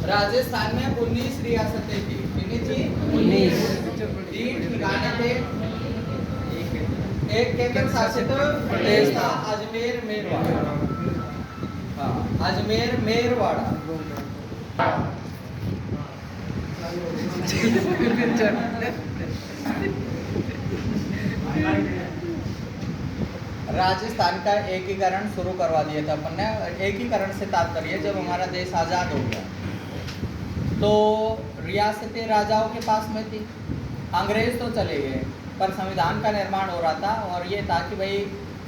राजस्थान में 19 रियासतें थी। कितनी थी? 19। 3 ठिकाने थे, एक केंद्र शासित प्रदेश था अजमेर मेरवाड़ा। हाँ, अजमेर मेरवाड़ा। राजस्थान का एकीकरण शुरू करवा दिया था अपन ने। एकीकरण से तात्पर्य जब हमारा देश आज़ाद हो गया तो रियासतें राजाओं के पास में थी। अंग्रेज तो चले गए पर संविधान का निर्माण हो रहा था और ये था कि भाई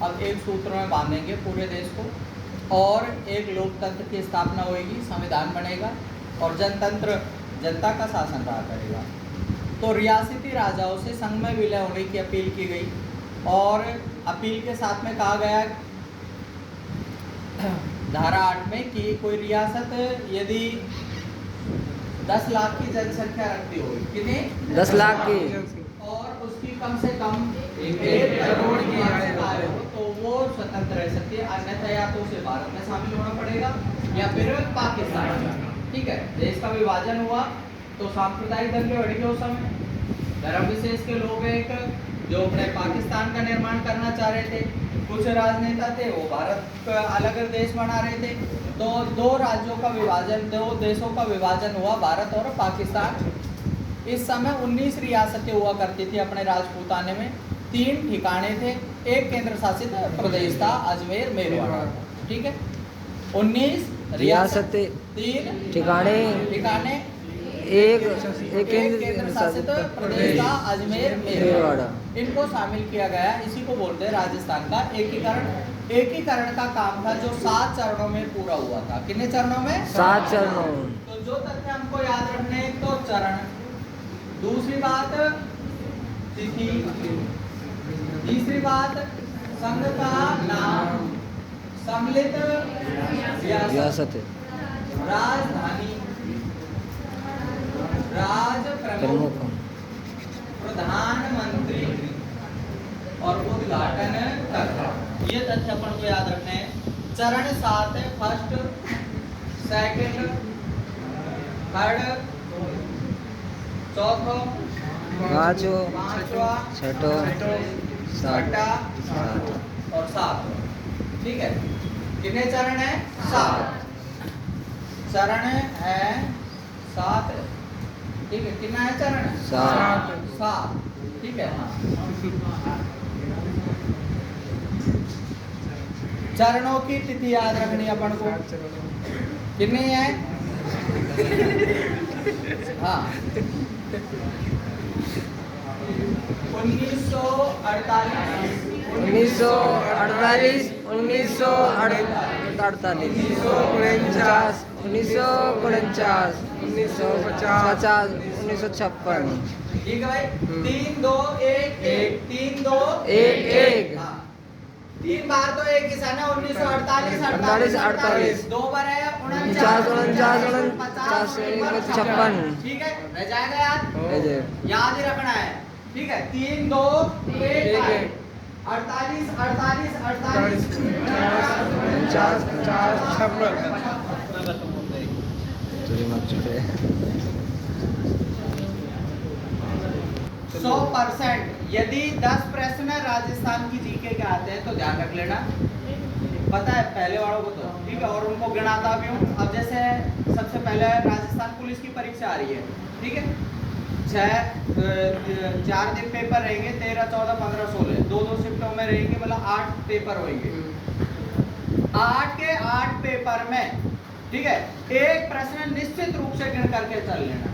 अब एक सूत्र में बांधेंगे पूरे देश को और एक लोकतंत्र की स्थापना होगी, संविधान बनेगा और जनतंत्र जनता का शासन रहा करेगा। तो रियासती राजाओं से संघ में विलय होने की अपील की गई और अपील के साथ में कहा गया धारा 8 में कि कोई रियासत यदि 10 लाख की जनसंख्या रखती हो, कितने? 10 लाख की, और उसकी कम से कम 1 करोड़ की आय हो तो वो स्वतंत्र रह सकती है, अन्यथा या तो उसे भारत में शामिल होना पड़ेगा या फिर पाकिस्तान। ठीक है, देश का विभाजन हुआ तो सांप्रदायिक दंगे बढ़ गए उस समय। धर्म विशेष के लोग एक जो अपने पाकिस्तान का निर्माण करना चाह रहे थे, कुछ राजनेता थे वो भारत का अलग देश बना रहे थे। तो 2 राज्यों का विभाजन, 2 देशों का विभाजन हुआ, भारत और पाकिस्तान। इस समय 19 रियासतें हुआ करती थी अपने राजपूताने में। 3 ठिकाने थे, एक केंद्र शासित प्रदेश था अजमेर मेरवाड़ा। ठीक है, 19 रियासतें, 3 ठिकाने, एक केंद्र शासित प्रदेश था अजमेर मेरवाड़ा। इनको शामिल किया गया। इसी को बोलते हैं राजस्थान का एकीकरण। एकीकरण का काम था जो 7 चरणों में पूरा हुआ था। कितने चरणों में? 7 चरणों। तो जो तथ्य हमको याद रखने, तो चरण, दूसरी बात तिथि, तीसरी बात संघ का नाम, सम्मिलित रियासत, राजधानी, राज प्रमुख, प्रधानमंत्री और उद्घाटन करता। ये तथ्य अपन को याद रखने हैं। चरण 7 है, फर्स्ट, सेकंड, थर्ड, चौथा, पांचवा, छठा, सातवां और 7वां। ठीक है, कितने चरण है? 7 चरण है, 7। ठीक है, कितना है चरण? 7। ठीक है, हाँ। चरणों की तिथि याद रखनी अपन को। कितनी है? हाँ, 1948, 1948, 1948, 1949, 1949, 1950, 1956। ठीक है भाई। 3 2 1 1, 3 2 1 1। 3 बार तो एक ही सन है, 1948 48, 2 बार है 49, 49, 56। ठीक है, रह जाएगा याद? याद ही रखना है। ठीक है, 3 2 1 48 48 48 50 100%। यदि 10 प्रश्न राजस्थान की जीके के आते हैं तो ध्यान रख लेना, पता है पहले वालों को तो। ठीक है, और उनको गिनाता भी हूँ। अब जैसे सबसे पहले राजस्थान पुलिस की परीक्षा आ रही है। ठीक है, 4 दिन पेपर रहेंगे, 13 14 15 16, 2 शिफ्टों में रहेंगे, मतलब 8 पेपर होंगे। 8 के 8 पेपर में, ठीक है, एक प्रश्न निश्चित रूप से गिन करके चल लेना।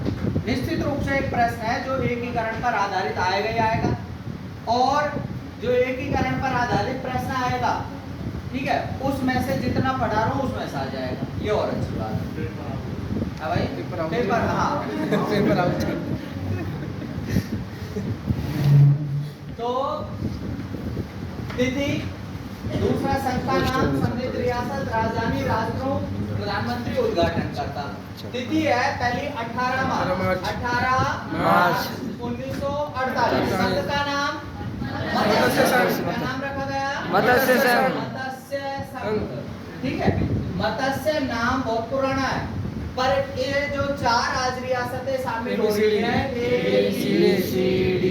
निश्चित रूप से एक प्रश्न है जो एकीकरण पर आधारित आएगा ही आएगा, और जो एकीकरण पर आधारित प्रश्न आएगा, ठीक है, उसमें से जितना पढ़ा रहा हूँ उसमें से आ जाएगा। ये और अच्छी बात है भाई। पेपर, हाँ पेपर आउट। तो तिथि, दूसरा संस्था नाम, सम्मिलित रियासत, राजधानी, राजप्रमुख, प्रधानमंत्री, उद्घाटन करता। तिथि है पहली 18 मार्च 1948। संघ का नाम मत्स्य संघ। क्या नाम रखा गया? मत्स्य संघ। मत्स्य संघ। ठीक है, मत्स्य नाम बहुत पुराना है। पर ये जो 4 आज रियासतें शामिल हो रही हैं ABCD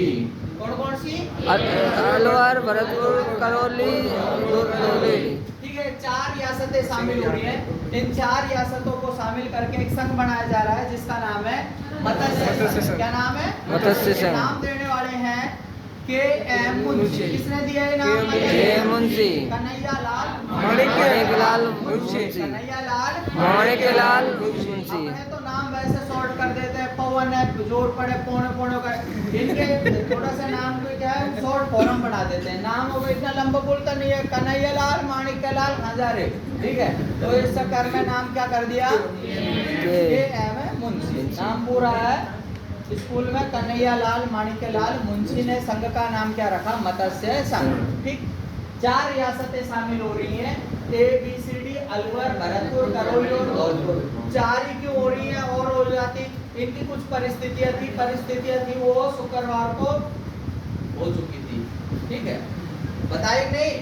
कौन कौन सी? अलवर, भरतपुर, करौली, धुलरी। ठीक है, 4 रियासतें शामिल हो रही हैं। इन 4 रियासतों को शामिल करके एक संघ बनाया जा रहा है जिसका नाम है मत्स्य संघ। क्या नाम है? मत्स्य संघ। नाम देने वाले हैं के.एम. मुंशी। किसने दिया ये नाम? के.एम. मुंशी। कन्हैयालाल माणिक्यलाल मुंशी। कन्हैयालाल माणिक्यलाल मुंशी। अपने तो नाम वैसे शॉर्ट कर देते हैं, पवन है, जोर पड़े पौने पौने का, इनके थोड़ा सा नाम को क्या है शॉर्ट फॉर्म बना देते हैं। नाम वो इतना लंबा बोलता नहीं है, कन्हैयालाल माणिक्यलाल हजारे। ठीक है, तो इस चक्कर में नाम क्या कर दिया? के.एम. मुंशी। नाम पूरा है स्कूल में कन्हैयालाल माणिक्यलाल मुंशी ने संघ का नाम क्या रखा? मत्स्य संघ। ठीक, 4 रियासतें शामिल हो रही हैं, ABCD, अलवर, भरतपुर, करौली और धौलपुर। 4 ही क्यों हो रही हैं और हो जाती? इनकी कुछ परिस्थितियां थी वो शुक्रवार को हो चुकी थी। ठीक है, बताए नहीं?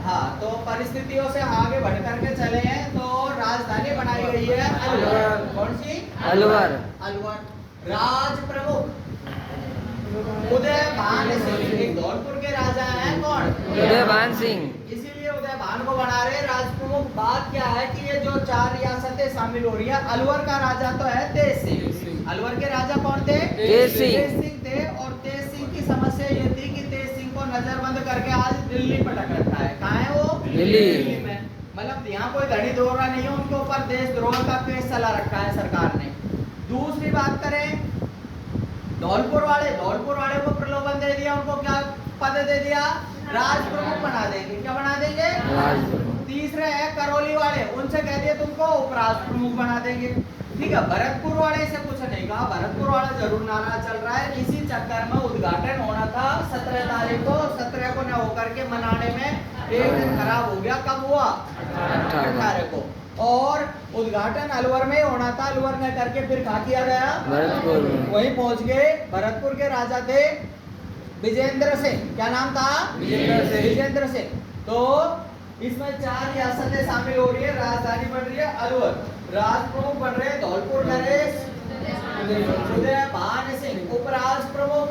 हाँ, तो परिस्थितियों से आगे बढ़ करके चले हैं तो राजधानी बनाई गई है अलवर। कौन सी? अलवर। अलवर। राज प्रमुख उदयभान सिंह, एक धौलपुर के राजा हैं। कौन? उदयभान सिंह। इसीलिए उदयभान को बना रहे राज प्रमुख। बात क्या है कि ये जो 4 रियासतें शामिल हो रही है, अलवर का राजा तो है तेज सिंह। अलवर के राजा कौन थे? तेज सिंह। तेज सिंह थे। और तेज सिंह की समस्या ये थी कि तेज सिंह को नजरबंद करके आज दिल्ली पटक रखा है। कहाँ है वो? दिल्ली में। मतलब यहाँ कोई धड़ी दोहरा नहीं है, उनके ऊपर देशद्रोह का केस चला रखा है सरकार ने। दूसरी बात करें धौलपुर वाले को प्रलोभन दे दिया, उनको क्या पद दे दिया? राज प्रमुख बना देंगे। क्या बना देंगे? तीसरे है करौली वाले, उनसे कह दिया तुमको उपराज प्रमुख बना देंगे। ठीक है, भरतपुर वाले से कुछ नहीं कहा, भरतपुर वाला जरूर नाराज चल रहा है। इसी चक्कर में उद्घाटन होना था 17 तारीख को, 17 को न होकर के मनाने में एक दिन खराब हो गया। कब हुआ? 18 को। और उद्घाटन अलवर में होना था, अलवर में करके फिर कहाँ किया गया? भरतपुर। वहीं पहुंच गए। भरतपुर के राजा थे विजेंद्र सिंह। क्या नाम था? विजेंद्र सिंह। तो इसमें 4 रियासतें शामिल हो रही है, राजधानी बन रही है अलवर, राज प्रमुख बन रहे हैं धौलपुर नरेश उदयभान सिंह, उपराज प्रमुख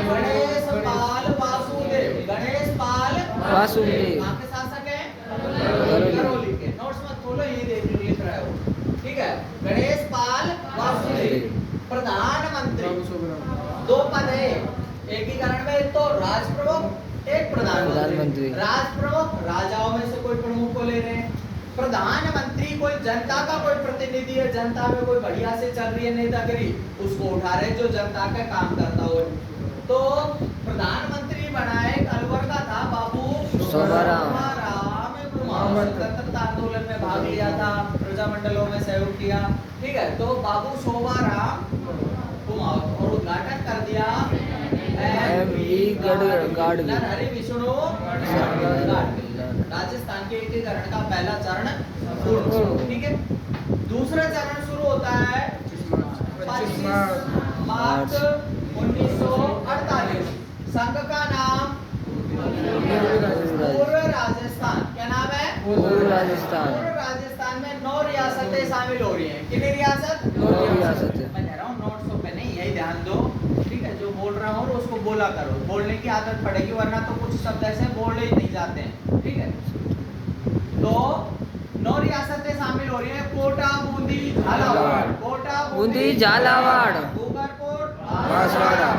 गणेश पाल वासुदेव। गणेश पाल वासुदेव। कहाँ के शासक हैं? करौली के। नोट्स मत खोलो, ये देख लिख रहे हो। ठीक है, गणेश पाल वासुदेव। प्रधानमंत्री 2 पद है एकीकरण में, एक तो राज प्रमुख, एक प्रधानमंत्री। राज प्रमुख राजाओं में से कोई प्रमुख को ले रहे हैं, प्रधानमंत्री कोई जनता का कोई प्रतिनिधि है, जनता में कोई बढ़िया से चल रही है नेतागिरी, उसको उठा रहे जो जनता का काम करता हो। तो प्रधानमंत्री बनाए अलवर का था बाबू शोभाराम। स्वतंत्रता आंदोलन में भाग लिया था, प्रजामंडलों में सहयोग किया। ठीक है, तो बाबू शोभाराम कुमार और उद्घाटन कर दिया हरि विष्णु राजस्थान के एकीकरण का पहला चरण पूर्ण। ठीक है, दूसरा चरण शुरू होता है 25 मार्च 1948। संघ का नाम पूर्व राजस्थान। क्या नाम है? पूर्व राजस्थान। पूर्व राजस्थान में 9 रियासतें शामिल हो रही हैं। कितनी रियासत? 9 रियासतें। मैं कह रहा हूँ नोट्सों पे नहीं, यही ध्यान दो। ठीक है, जो बोल रहा हूँ उसको बोला करो, बोलने की आदत पड़ेगी, वरना तो कुछ शब्द ऐसे बोले ही नहीं जाते हैं। ठीक है, तो 9 रियासतें शामिल हो रही हैं। कोटा, बूंदी, झालावाड़। कोटा, बूंदी, झालावाड़। डूंगरपुर, बांसवाड़ा।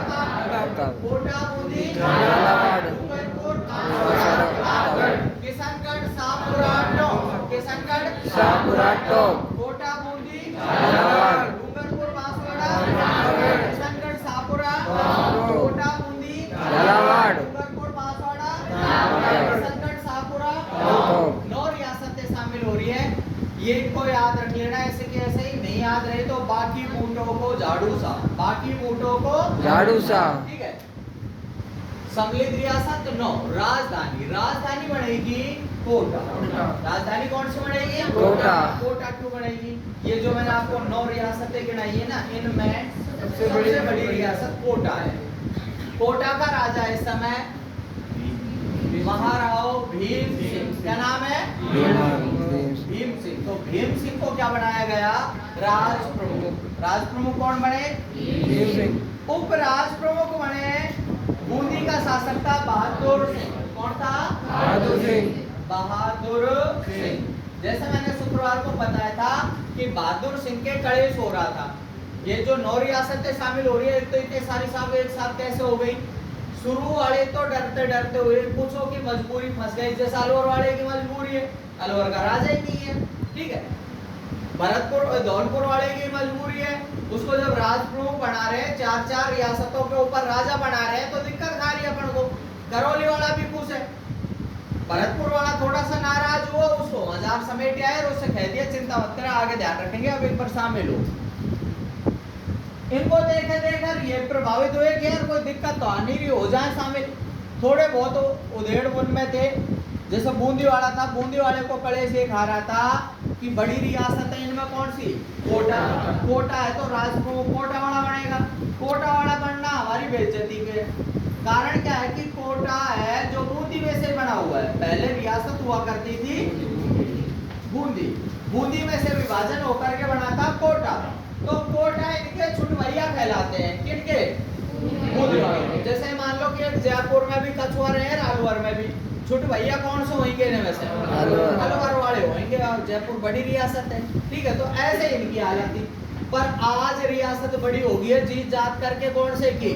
कोटा, बूंदी, झालावाड़। डूंगरपुर, बांसवाड़ा। किशनगढ़, शाहपुरा, टोंक। किशनगढ़, शाहपुरा, टोंक। कोटा, बूंदी, झालावाड़। डूंगरपुर, बांसवाड़ा। किशनगढ़, शाहपुरा, कोटा, बूंदी, झालावाड़। डूंगरपुर, बांसवाड़ा, किशनगढ़, शाहपुरा, टोंक। 9 रियासतें शामिल हो रही है। ये इनको याद रख लेना, ऐसे कि ऐसे ही नहीं याद रहे तो बाकी बूटों को झाड़ू सा, बाकी बूटों को झाड़ू सा। ठीक है, सम्मिलित रियासत 9। राजधानी बनेगी कोटा। राजधानी कौन सी बनेगी? कोटा। कोटा क्यों बनेगी? ये जो मैंने आपको 9 रियासतें गिनाई है ना, इनमें सबसे बड़ी रियासत कोटा है। कोटा का राजा इस समय महाराव भीम सिंह। क्या नाम है? भीम सिंह। तो भीम सिंह को क्या बनाया गया? राज प्रमुख। राज प्रमुख कौन बने? भीम सिंह। उपराज प्रमुख बने बूंदी का शासक था बहादुर सिंह। कौन था? बहादुर सिंह। बहादुर सिंह। जैसे मैंने शुक्रवार को बताया था कि बहादुर सिंह के कलेश हो रहा था। ये जो 9 रियासतें शामिल हो रही है तो इतने सारी साहब एक साथ कैसे हो गई? शुरू वाले तो डरते डरते हुए पूछो कि मजबूरी फंस गई। जैसे अलवर वाले की मजबूरी है, अलवर का राजा ही नहीं है, ठीक है। भरतपुर धौलपुर वाले की मजबूरी है, उसको जब राज प्रमुख बना रहे हैं, 4-4 रियासतों के ऊपर राजा बना रहे हैं तो दिक्कत खा रही है अपन को। करौली वाला भी खुश है, भरतपुर वाला थोड़ा सा नाराज हुआ, उसको मजाक समेट आया और उससे कह दिया चिंता मत कर, आगे ध्यान रखेंगे, अब एक बार शामिल हो। इनको देखे देखकर ये प्रभावित हुए कि यार कोई दिक्कत तो आ नहीं रही, हो जाए शामिल। थोड़े बहुत उधेड़ बुन में थे। जैसे बूंदी वाला था, बूंदी वाले को कलेश ये खा रहा था कि बड़ी रियासत है, इनमें कौन सी? कोटा। कोटा है तो राज प्रमुख कोटा वाला बनेगा। कोटा वाला बनना हमारी बेइज्जती के कारण क्या है कि कोटा है जो बूंदी में से बना हुआ है। पहले रियासत हुआ करती थी बूंदी, बूंदी में से विभाजन होकर के बना था कोटा। तो कोटा इनके छुटवैया कहलाते हैं। किनके? बूंदी वालों के। जैसे मान लो कि जयपुर में भी कछुआ रहे, अलवर में भी छुटवैया कौन से होंगे? इनमें से अलवर वाले होंगे। और जयपुर बड़ी रियासत है, ठीक है, तो ऐसे इनकी हालत थी। पर आज रियासत बड़ी हो गई है, जीत जात करके कौन से की?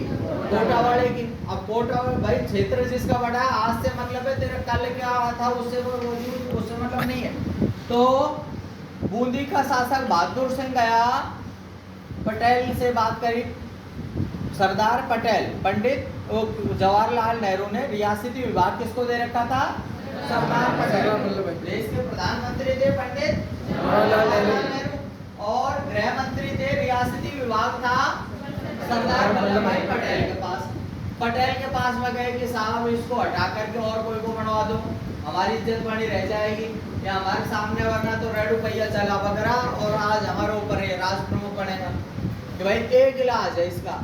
कोटा वाले की। अब कोटा भाई क्षेत्र जिसका बड़ा है, आज से मतलब है, तेरे कल क्या था उससे मतलब नहीं है। तो बूंदी का शासक बहादुर सिंह गया, पटेल से बात करी, सरदार पटेल, पंडित जवाहरलाल नेहरू ने रियासती विभाग किसको दे रखा था? सरदार पटेल। देश के प्रधानमंत्री थे पंडित जवाहरलाल नेहरू और गृह मंत्री थे, रियासती विभाग था सरदार वल्लभ भाई पटेल के पास। पटेल के पास में गए कि साहब इसको हटा करके और कोई को बनवा दो, हमारी इज्जत बनी रह जाएगी, या हमारे सामने वरना तो रेड पहिया चला वगैरह और आज हमारे ऊपर ये राज प्रमुख बनेगा। कि भाई एक इलाज है इसका।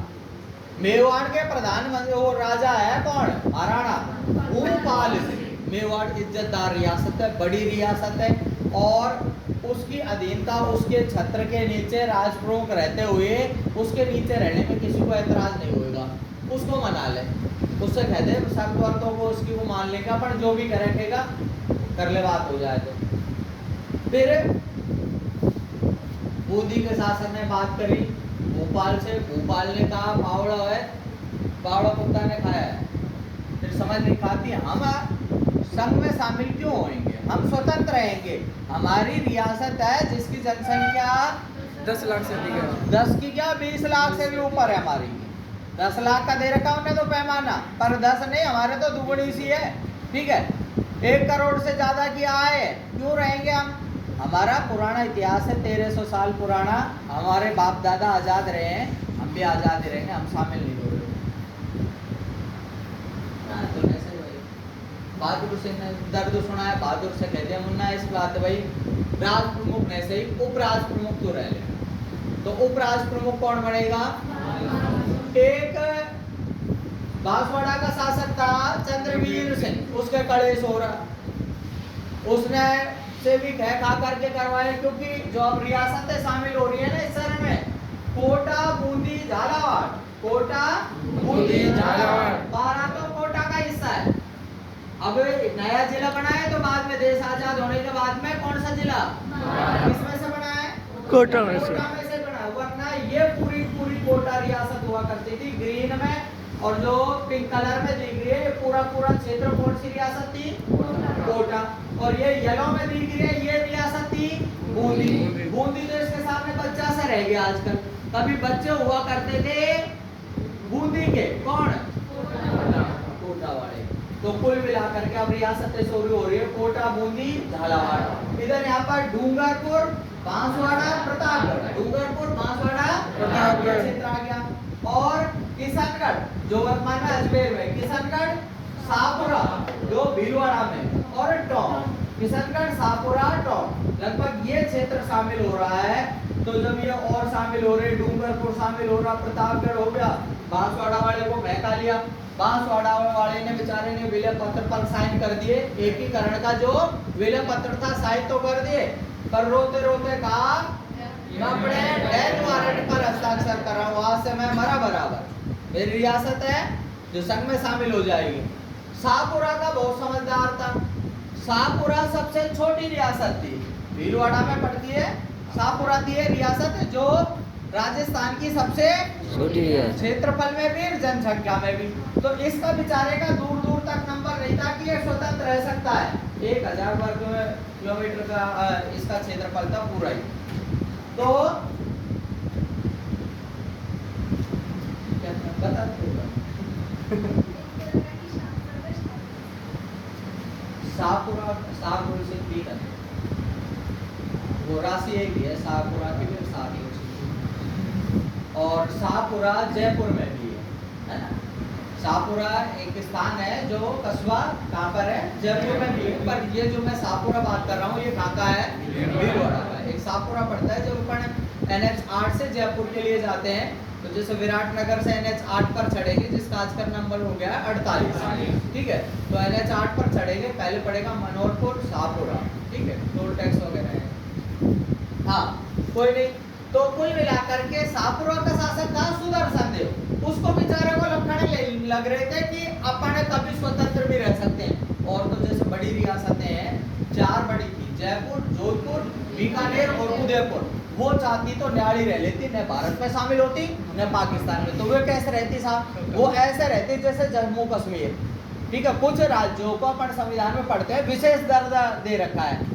मेवाड़ के प्रधानमंत्री वो राजा है कौन? महाराणा भूपाल सिंह। मेवाड़ इज्जतदार रियासत है, बड़ी रियासत है और उसकी अधीनता, उसके छत्र के नीचे राज प्रमुख रहते हुए उसके नीचे रहने में किसी को ऐतराज नहीं होगा, उसको मना ले, उससे कह दे शर्त वर्तों को उसकी वो मान लेगा, पर जो भी करेगा कर ले, बात हो जाए। तो फिर बूंदी के शासन ने बात करी भोपाल से। भोपाल ने कहा पावड़ा है, पावड़ा कुत्ता ने खाया है। फिर समझ नहीं पाती, हम संघ में शामिल क्यों होंगे? हम स्वतंत्र रहेंगे। हमारी रियासत है जिसकी जनसंख्या 10 लाख से अधिक है। 10 की क्या 20 लाख से भी ऊपर है हमारी। 10 लाख का दे रखा उन्हें तो पैमाना, पर 10 नहीं, हमारे तो दुगुनी सी है, ठीक है। 1 करोड़ से ज्यादा की आय है, क्यों रहेंगे हम? हमारा पुराना इतिहास है, 1300 साल पुराना, हमारे बाप दादा आजाद रहे हैं, हम भी आजाद ही रहेंगे, हम शामिल नहीं हो रहे। तो ऐसे भाई बहादुर सिंह ने दर्द सुनाया, बहादुर से कहते हैं मुन्ना इस बात भाई राज प्रमुख ने सही, उपराज प्रमुख तो रह ले। तो उपराज प्रमुख कौन बनेगा? एक बांसवाड़ा का शासक था चंद्रवीर सिंह, उसके कलेश हो रहा, उसने से भी कह खा करके करवाए, क्योंकि जो अब रियासतें शामिल हो रही है ना इस शहर में, कोटा, बूंदी, झालावाड़, कोटा, बूंदी, झालावाड़, 12 तो कोटा का हिस्सा है। अब नया जिला बना है तो बाद में देश आजाद होने के बाद में कौन सा जिला किसमें से बना है? कोटा में से। कोटा में से बना, वरना ये पूरी पूरी कोटा रियासत हुआ करती थी। ग्रीन में और जो पिंक कलर में दिख रही है ये पूरा पूरा क्षेत्र कौन सी रियासत थी? कोटा। और ये येलो में दिख रही है ये रियासत थी बूंदी। बूंदी तो इसके सामने बच्चा सा रह गया आजकल, कभी बच्चे हुआ करते थे बूंदी के, कौन? कोटा वाले। तो कुल मिलाकर के अब रियासतें शुरू हो रही है, कोटा, बूंदी, झालावाड़। इधर यहाँ पर डूंगरपुर, बांसवाड़ा, प्रतापगढ़, डूंगरपुर, बांसवाड़ा, प्रतापगढ़ क्षेत्र आ गया। और किशनगढ़ जो वर्तमान में अजमेर में, किशनगढ़, शाहपुरा जो भीलवाड़ा में, और टोंक, किशनगढ़, शाहपुरा, टोंक, लगभग ये क्षेत्र शामिल हो रहा है। तो जब ये और शामिल हो रहे, डूंगरपुर शामिल हो रहा, प्रतापगढ़ हो गया, बांसवाड़ा वाले को बहका लिया। बांसवाड़ा वाले ने बेचारे ने विलय पत्र पर साइन कर दिए, एकीकरण का जो विलय पत्र था साइन तो कर दिए, पर रोते रोते कहा मैं अपने डेथ वारंट पर हस्ताक्षर कर रहा हूँ, आज से मैं मरा बराबर, मेरी रियासत है जो संघ में शामिल हो जाएगी। शाहपुरा का बहुत समझदार था। शाहपुरा सबसे छोटी रियासत थी, भीलवाड़ा में पड़ती है शाहपुरा थी रियासत, जो राजस्थान की सबसे छोटी है क्षेत्रफल में भी जनसंख्या में भी। तो इसका बेचारे का दूर दूर तक नंबर नहीं था कि ये स्वतंत्र रह सकता है। 1000 वर्ग किलोमीटर का इसका क्षेत्रफल था पूरा ही। तो क्या बता शाहपुरा से ठीक है, वो राशि एक ही है शाहपुरा की भी शादी, और शाहपुरा जयपुर में भी है ना। शाहपुरा एक स्थान है जो कस्बा कहाँ पर है, जयपुर में भी है। पर ये जो मैं शाहपुरा बात कर रहा हूँ ये कहाँ का है, भीलवाड़ा का। एक शाहपुरा पड़ता है जब अपन NH 8 से जयपुर के लिए जाते हैं, तो जैसे विराटनगर से NH 8 पर चढ़ेंगे, जिसका आज का नंबर हो गया 48, ठीक है। तो NH 8 पर चढ़ेंगे, पहले पड़ेगा मनोहरपुर शाहपुरा, ठीक है, टोल टैक्स वगैरह है। हाँ कोई नहीं। तो कुल मिलाकर के शाहपुरा का शासक था सुदर्शन देव। उसको बेचारे को लखड़े लग रहे थे कि अपन कभी स्वतंत्र भी रह सकते हैं। और तो जैसे बड़ी रियासतें हैं, 4 बड़ी थी, जयपुर, जोधपुर, बीकानेर और उदयपुर। वो चाहती तो न्यारी रह लेती, न भारत में शामिल होती न पाकिस्तान में। तो वे कैसे रहती साहब, वो ऐसे रहती जैसे जम्मू कश्मीर, ठीक है। कुछ राज्यों को अपन संविधान में पढ़ते हैं विशेष दर्जा दे रखा है।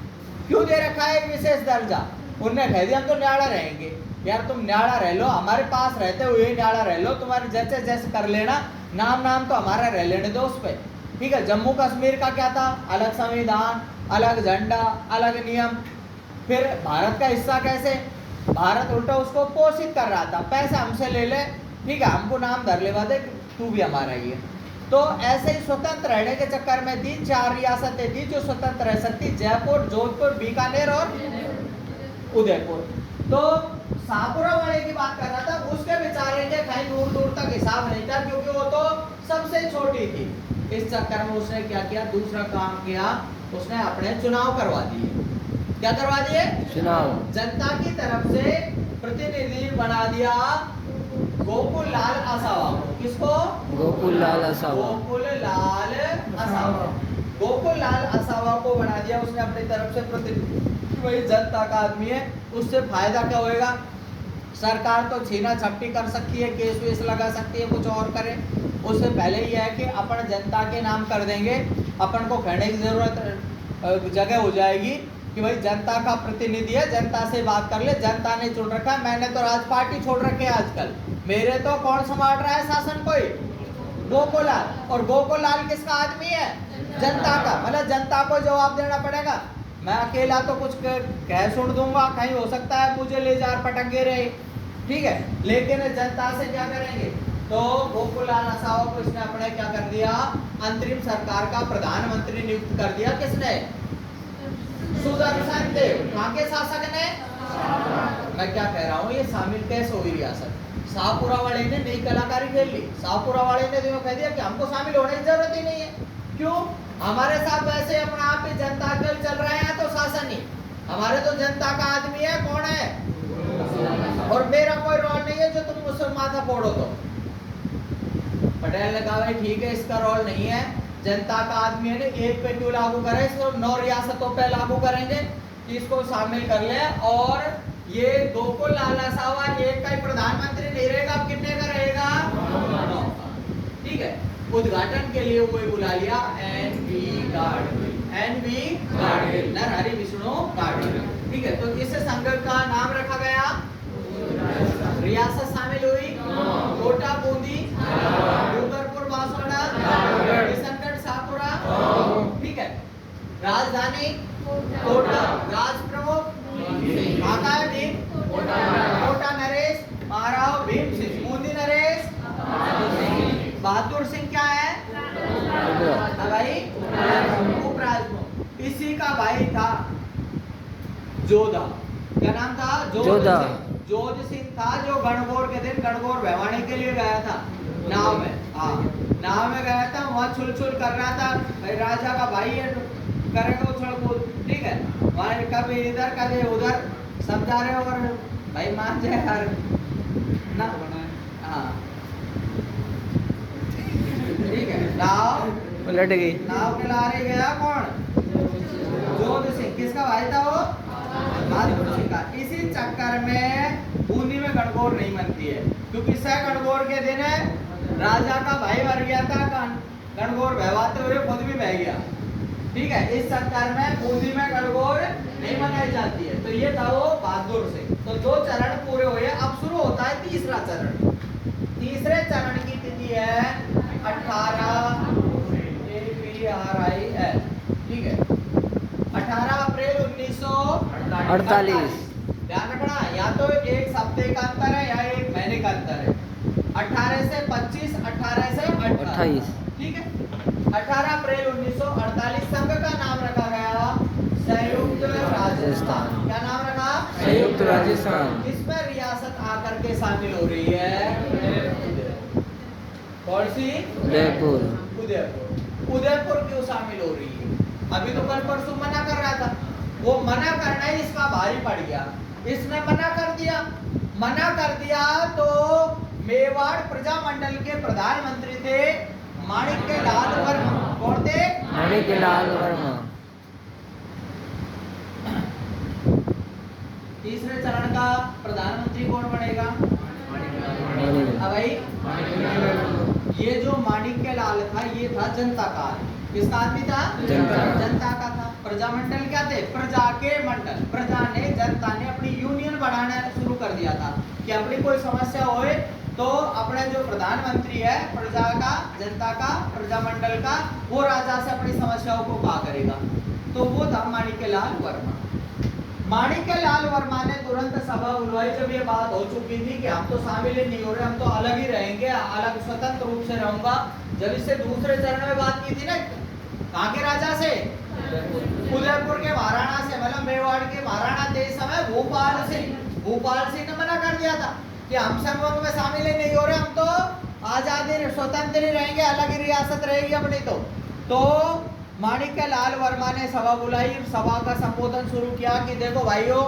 क्यों दे रखा है विशेष दर्जा? उनने कह दिया हम तो न्यारा रहेंगे। यार तुम न्यारा रह लो, हमारे पास रहते हुए न्यारा रह लो, तुम्हारे जैसे जैसे कर लेना, नाम तो हमारा रह लेने दो उस पर, ठीक है। जम्मू कश्मीर का क्या था, अलग संविधान, अलग झंडा, अलग नियम। फिर भारत का हिस्सा कैसे, भारत उल्टा उसको पोषित कर रहा था, पैसा हमसे ले ले, ठीक है, हमको नाम धर लेवा दे, तू भी हमारा ही है। तो ऐसे ही स्वतंत्र रहने के चक्कर में 4 रियासतें थी जो स्वतंत्र रह सकती, जयपुर, जोधपुर, बीकानेर और उदयपुर। तो शाहपुरा वाले की बात कर रहा था, उसके बेचारे के कहीं दूर दूर तक हिसाब नहीं था, क्योंकि वो तो सबसे छोटी थी। इस चक्कर में उसने क्या किया, दूसरा काम किया, उसने अपने चुनाव करवा दिए। क्या करवा दिए? चुनाव। जनता की तरफ से प्रतिनिधि बना दिया गोकुल लाल असावा को। किसको? गोकुल लाल असावा। गोकुल लाल असावा, गोकुल लाल असावा को बना दिया उसने अपनी तरफ से प्रतिनिधि। वही जनता का आदमी है, उससे फायदा क्या होएगा? सरकार तो छीना झपटी कर सकती है, केस वेस लगा सकती है, कुछ और करे। उससे पहले ये है कि अपन जनता के नाम कर देंगे, अपन को कहने की जरूरत जगह हो जाएगी कि भाई जनता का प्रतिनिधि है, जनता से बात कर ले, जनता ने चुन रखा है, मैंने तो राज पार्टी छोड़ रखे है आजकल, मेरे तो कौन संभाल रहा है शासन? कोई गोकुलाल। और गोकुलाल किसका आदमी है? जनता का। मतलब जनता को जवाब देना पड़ेगा। मैं अकेला तो कुछ कह सुन दूंगा, कहीं हो सकता है मुझे ले जा पटक गे रहे, ठीक है, लेकिन जनता से क्या करेंगे? तो गोकुल लाल असावा को इसने अपने क्या कर दिया, अंतरिम सरकार का प्रधानमंत्री नियुक्त कर दिया। किसने? सुदर्शन देव। कहाँ के शासक ने? मैं क्या कह रहा हूँ, ये शामिल कैसे हुई रियासत? शाहपुरा वाले ने नई कलाकारी खेल ली। शाहपुरा वाले ने कह दिया कि हमको शामिल होने की जरूरत ही नहीं है। क्यों? हमारे साथ वैसे अपना आप ही जनता दल चल रहे हैं, तो शासन ही हमारे तो जनता का आदमी है। कौन है? और मेरा कोई रोल नहीं है जो तुम मुझसे माथा फोड़ो। तो पटेल ने कहा भाई ठीक है, इसका रोल नहीं है, जनता का आदमी है, एक पे क्यों लागू करें, इसको 9 रियासतों पे लागू करेंगे, इसको शामिल कर ले। और ये गोकुल लाल असावा एक का ही प्रधानमंत्री नहीं रहेगा, अब कितने का रहेगा? 9 का, ठीक है। उद्घाटन के लिए कोई बुला लिया NV गाडगिल, NV गाडगिल, नरहरि विष्णु गाडगिल, ठीक है। तो इस संघ का नाम रखा गया, रियासत शामिल हुई, कोटा, बूंदी, डूंगरपुर, बांसवाड़ा, किशनगढ़, शाहपुरा, ठीक है। राजधानी कोटा, राज प्रमुख काका भीम, कोटा नरेश, महाराव भीम सिंह, बूंदी नरेश, बहादुर सिंह क्या है भाई? उपराजप्रमुख। इसी का भाई था जोधा। क्या नाम था? जोधा। जोध सिंह था, जो गणगौर के दिन गणगौर भवानी के लिए गया था नाव में। हाँ, नाव में गया था, वहाँ छुल छुल कर रहा था, भाई राजा का भाई है, करेगा उछल कूद, ठीक है। वहाँ कभी इधर कभी उधर सब जा रहे हो और भाई मान जाए हर ना हाँ ठीक है। नाव उलट गई। नाव के लारे गया कौन? जोध सिंह। किसका भाई था वो? बहादुर सिंह का। इसी चक्कर में बूंदी में गणगौर नहीं बनती है क्योंकि सह गणगौर के दिन राजा का भाई मर गया था, गणगौर बहवाते हुए खुद भी बह गया। ठीक है, इस चक्कर में बूंदी में गणगौर नहीं मनाई जाती है। तो ये था वो बहादुर सिंह। तो 2 चरण पूरे हुए। अब शुरू होता है तीसरा चरण। तीसरे चरण की तिथि है 18 APRIL। ठीक है, 18 अप्रैल 1948। ध्यान रखना, या तो एक हफ्ते का अंतर है या एक महीने का अंतर है। 18 से 25, 18 से 28। ठीक है, 18 अप्रैल 1948 संघ का नाम रखा गया संयुक्त राजस्थान। क्या नाम रखा? संयुक्त राजस्थान। इसमें रियासत आकर के शामिल हो रही है कौन सी? उदयपुर। उदयपुर। उदयपुर क्यों शामिल हो रही है? अभी तो कल परसों मना कर रहा था, वो मना करना ही इसका भारी पड़ गया। इसने मना कर दिया। मना कर दिया तो मेवाड़ प्रजामंडल के प्रधानमंत्री थे माणिक्यलाल वर्मा। कौन थे? माणिक्यलाल वर्मा। तीसरे चरण का प्रधानमंत्री कौन बनेगा? अब भाई ये जो माणिक्यलाल था ये था जनता का। किसका आदमी था? जनता का था। प्रजामंडल क्या थे? प्रजा के मंडल। प्रजा ने, जनता ने अपनी यूनियन बढ़ाना शुरू कर दिया था कि अपनी कोई समस्या होए तो अपने जो प्रधानमंत्री है प्रजा का, जनता का, प्रजामंडल का, वो राजा से अपनी समस्याओं को कहा करेगा। तो वो था माणिक्यलाल वर्मा। माणिक्यलाल वर्मा ने तुरंत सभा बुलवाई जब ये बात हो चुकी थी कि हम तो शामिल ही नहीं हो रहे, हम तो अलग ही रहेंगे, अलग स्वतंत्र रूप से रहूंगा। जब इससे दूसरे चरण में बात की थी ना, कहाँ के राजा से? उदयपुर के महाराणा से, मतलब मेवाड़ के महाराणा थे इस समय भोपाल सिंह। भोपाल सिंह ने मना कर दिया था कि हम संघ में शामिल ही नहीं हो रहे, हम तो आजादी स्वतंत्र ही रहेंगे, अलग ही रियासत रहेगी अपनी। तो माणिक्यलाल वर्मा ने सभा बुलाई। सभा का संबोधन शुरू किया कि देखो भाइयों,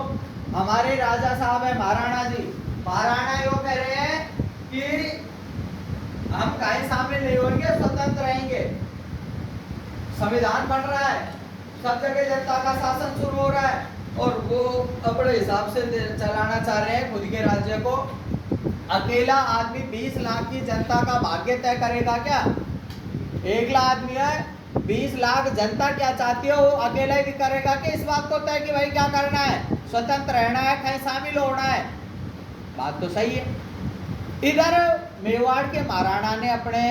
हमारे राजा साहब है महाराणा जी। महाराणा यो कह रहे हैं कि हम कहीं शामिल नहीं होंगे, स्वतंत्र रहेंगे। संविधान बन रहा है, सब जगह जनता का शासन शुरू हो रहा है और वो अपने हिसाब से चलाना चाह रहे हैं खुद के राज्य को। अकेला आदमी 20 लाख की जनता का भाग्य तय करेगा क्या? 1 लाख आदमी है, 20 लाख जनता क्या चाहती है वो अकेला ही करेगा कि इस बात को तय कि भाई क्या करना है, स्वतंत्र रहना है, कहीं शामिल होना है? बात तो सही है। इधर मेवाड़ के महाराणा ने अपने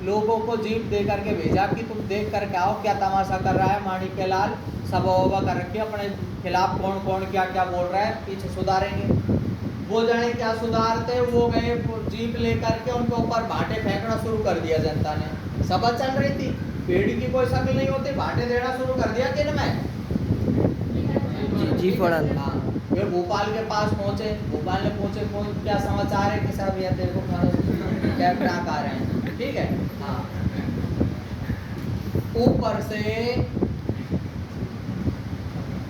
लोगों को जीप दे करके भेजा कि तुम देख करके आओ क्या तमाशा कर रहा है माणिक्यलाल। सभा वभा कर रखी, अपने खिलाफ कौन कौन क्या क्या बोल रहा है, पीछे सुधारेंगे। वो जाने क्या सुधारते, वो गए जीप लेकर के उनके ऊपर भाटे फेंकना शुरू कर दिया जनता ने। सभा चल रही थी, पेड़ की कोई शक्ल नहीं होती, भाटे देना शुरू कर दिया। किन में? जी पड़ा। वे भोपाल के पास पहुंचे। भोपाल में पहुंचे, क्या समाचार है कि साहब ये देखो क्या ट्रक आ रहे हैं। ठीक है, हाँ। ऊपर से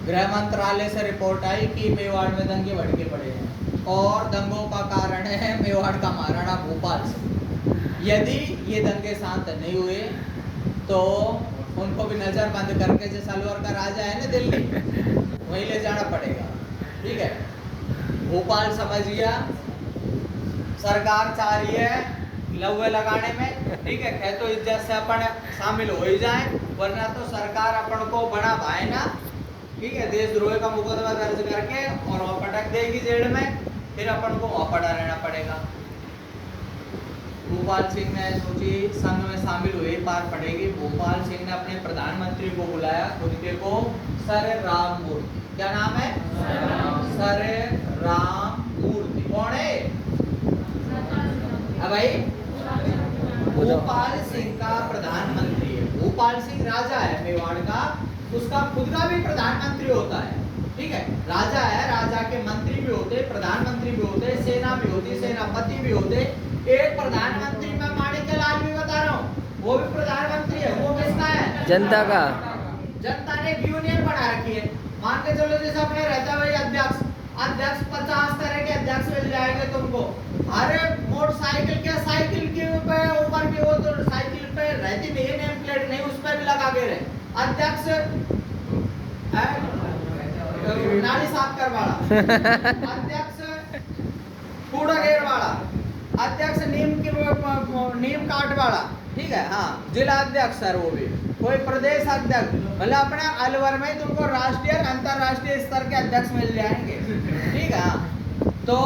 गृह मंत्रालय से रिपोर्ट आई कि मेवाड़ में दंगे भड़के पड़े हैं और दंगों का कारण है मेवाड़ का महाराणा भोपाल से। यदि ये दंगे शांत नहीं हुए तो उनको भी नजर बंद करके जैसा अलवर का राजा है ना दिल्ली, वहीं ले जाना पड़ेगा। ठीक है, भोपाल समझ गया सरकार चाह रही है लौवे लगाने में। ठीक है, कह तो इज्जत से अपन शामिल हो ही जाए, वरना तो सरकार अपन को बड़ा भाई ना, ठीक है, देशद्रोह का मुकदमा दर्ज करके और वहाँ पटक देगी जेल में, फिर अपन को वहाँ पड़ा रहना पड़ेगा। भोपाल सिंह ने सोची संघ में शामिल हुए पार पड़ेगी। भोपाल सिंह ने अपने प्रधानमंत्री को बुलाया, खुद के को सर राम मूर्ति। क्या नाम है? सर राम मूर्ति। कौन है? भाई भोपाल सिंह का प्रधानमंत्री है। भोपाल सिंह राजा है मेवाड़ का, उसका खुद का भी प्रधानमंत्री होता है। ठीक है, राजा है, राजा के मंत्री भी होते, प्रधानमंत्री भी होते, सेना भी होती, सेनापति भी होते। एक प्रधानमंत्री मैं माणिक्यलाल भी बता रहा हूँ, वो भी प्रधानमंत्री है। वो किसका है? जनता का। जनता ने एक यूनियन बना रखी है। मान के चलो जैसे अपने रहता है भाई अध्यक्ष, अध्यक्ष 50 तरह के अध्यक्ष मिल जाएंगे तुमको। अरे मोटरसाइकिल क्या साइकिल के ऊपर भी वो तो साइकिल पे रहती नहीं है नेम प्लेट, नहीं उस पर भी लगा के रहे अध्यक्ष नाली साफ कर वाला, अध्यक्ष कूड़ा घेर वाला, अध्यक्ष नीम काट वाला, ठीक है। हाँ जिला अध्यक्ष सर, वो भी कोई प्रदेश अध्यक्ष, मतलब अपने अलवर में तुमको राष्ट्रीय अंतरराष्ट्रीय स्तर के अध्यक्ष मिल जाएंगे, ठीक है। तो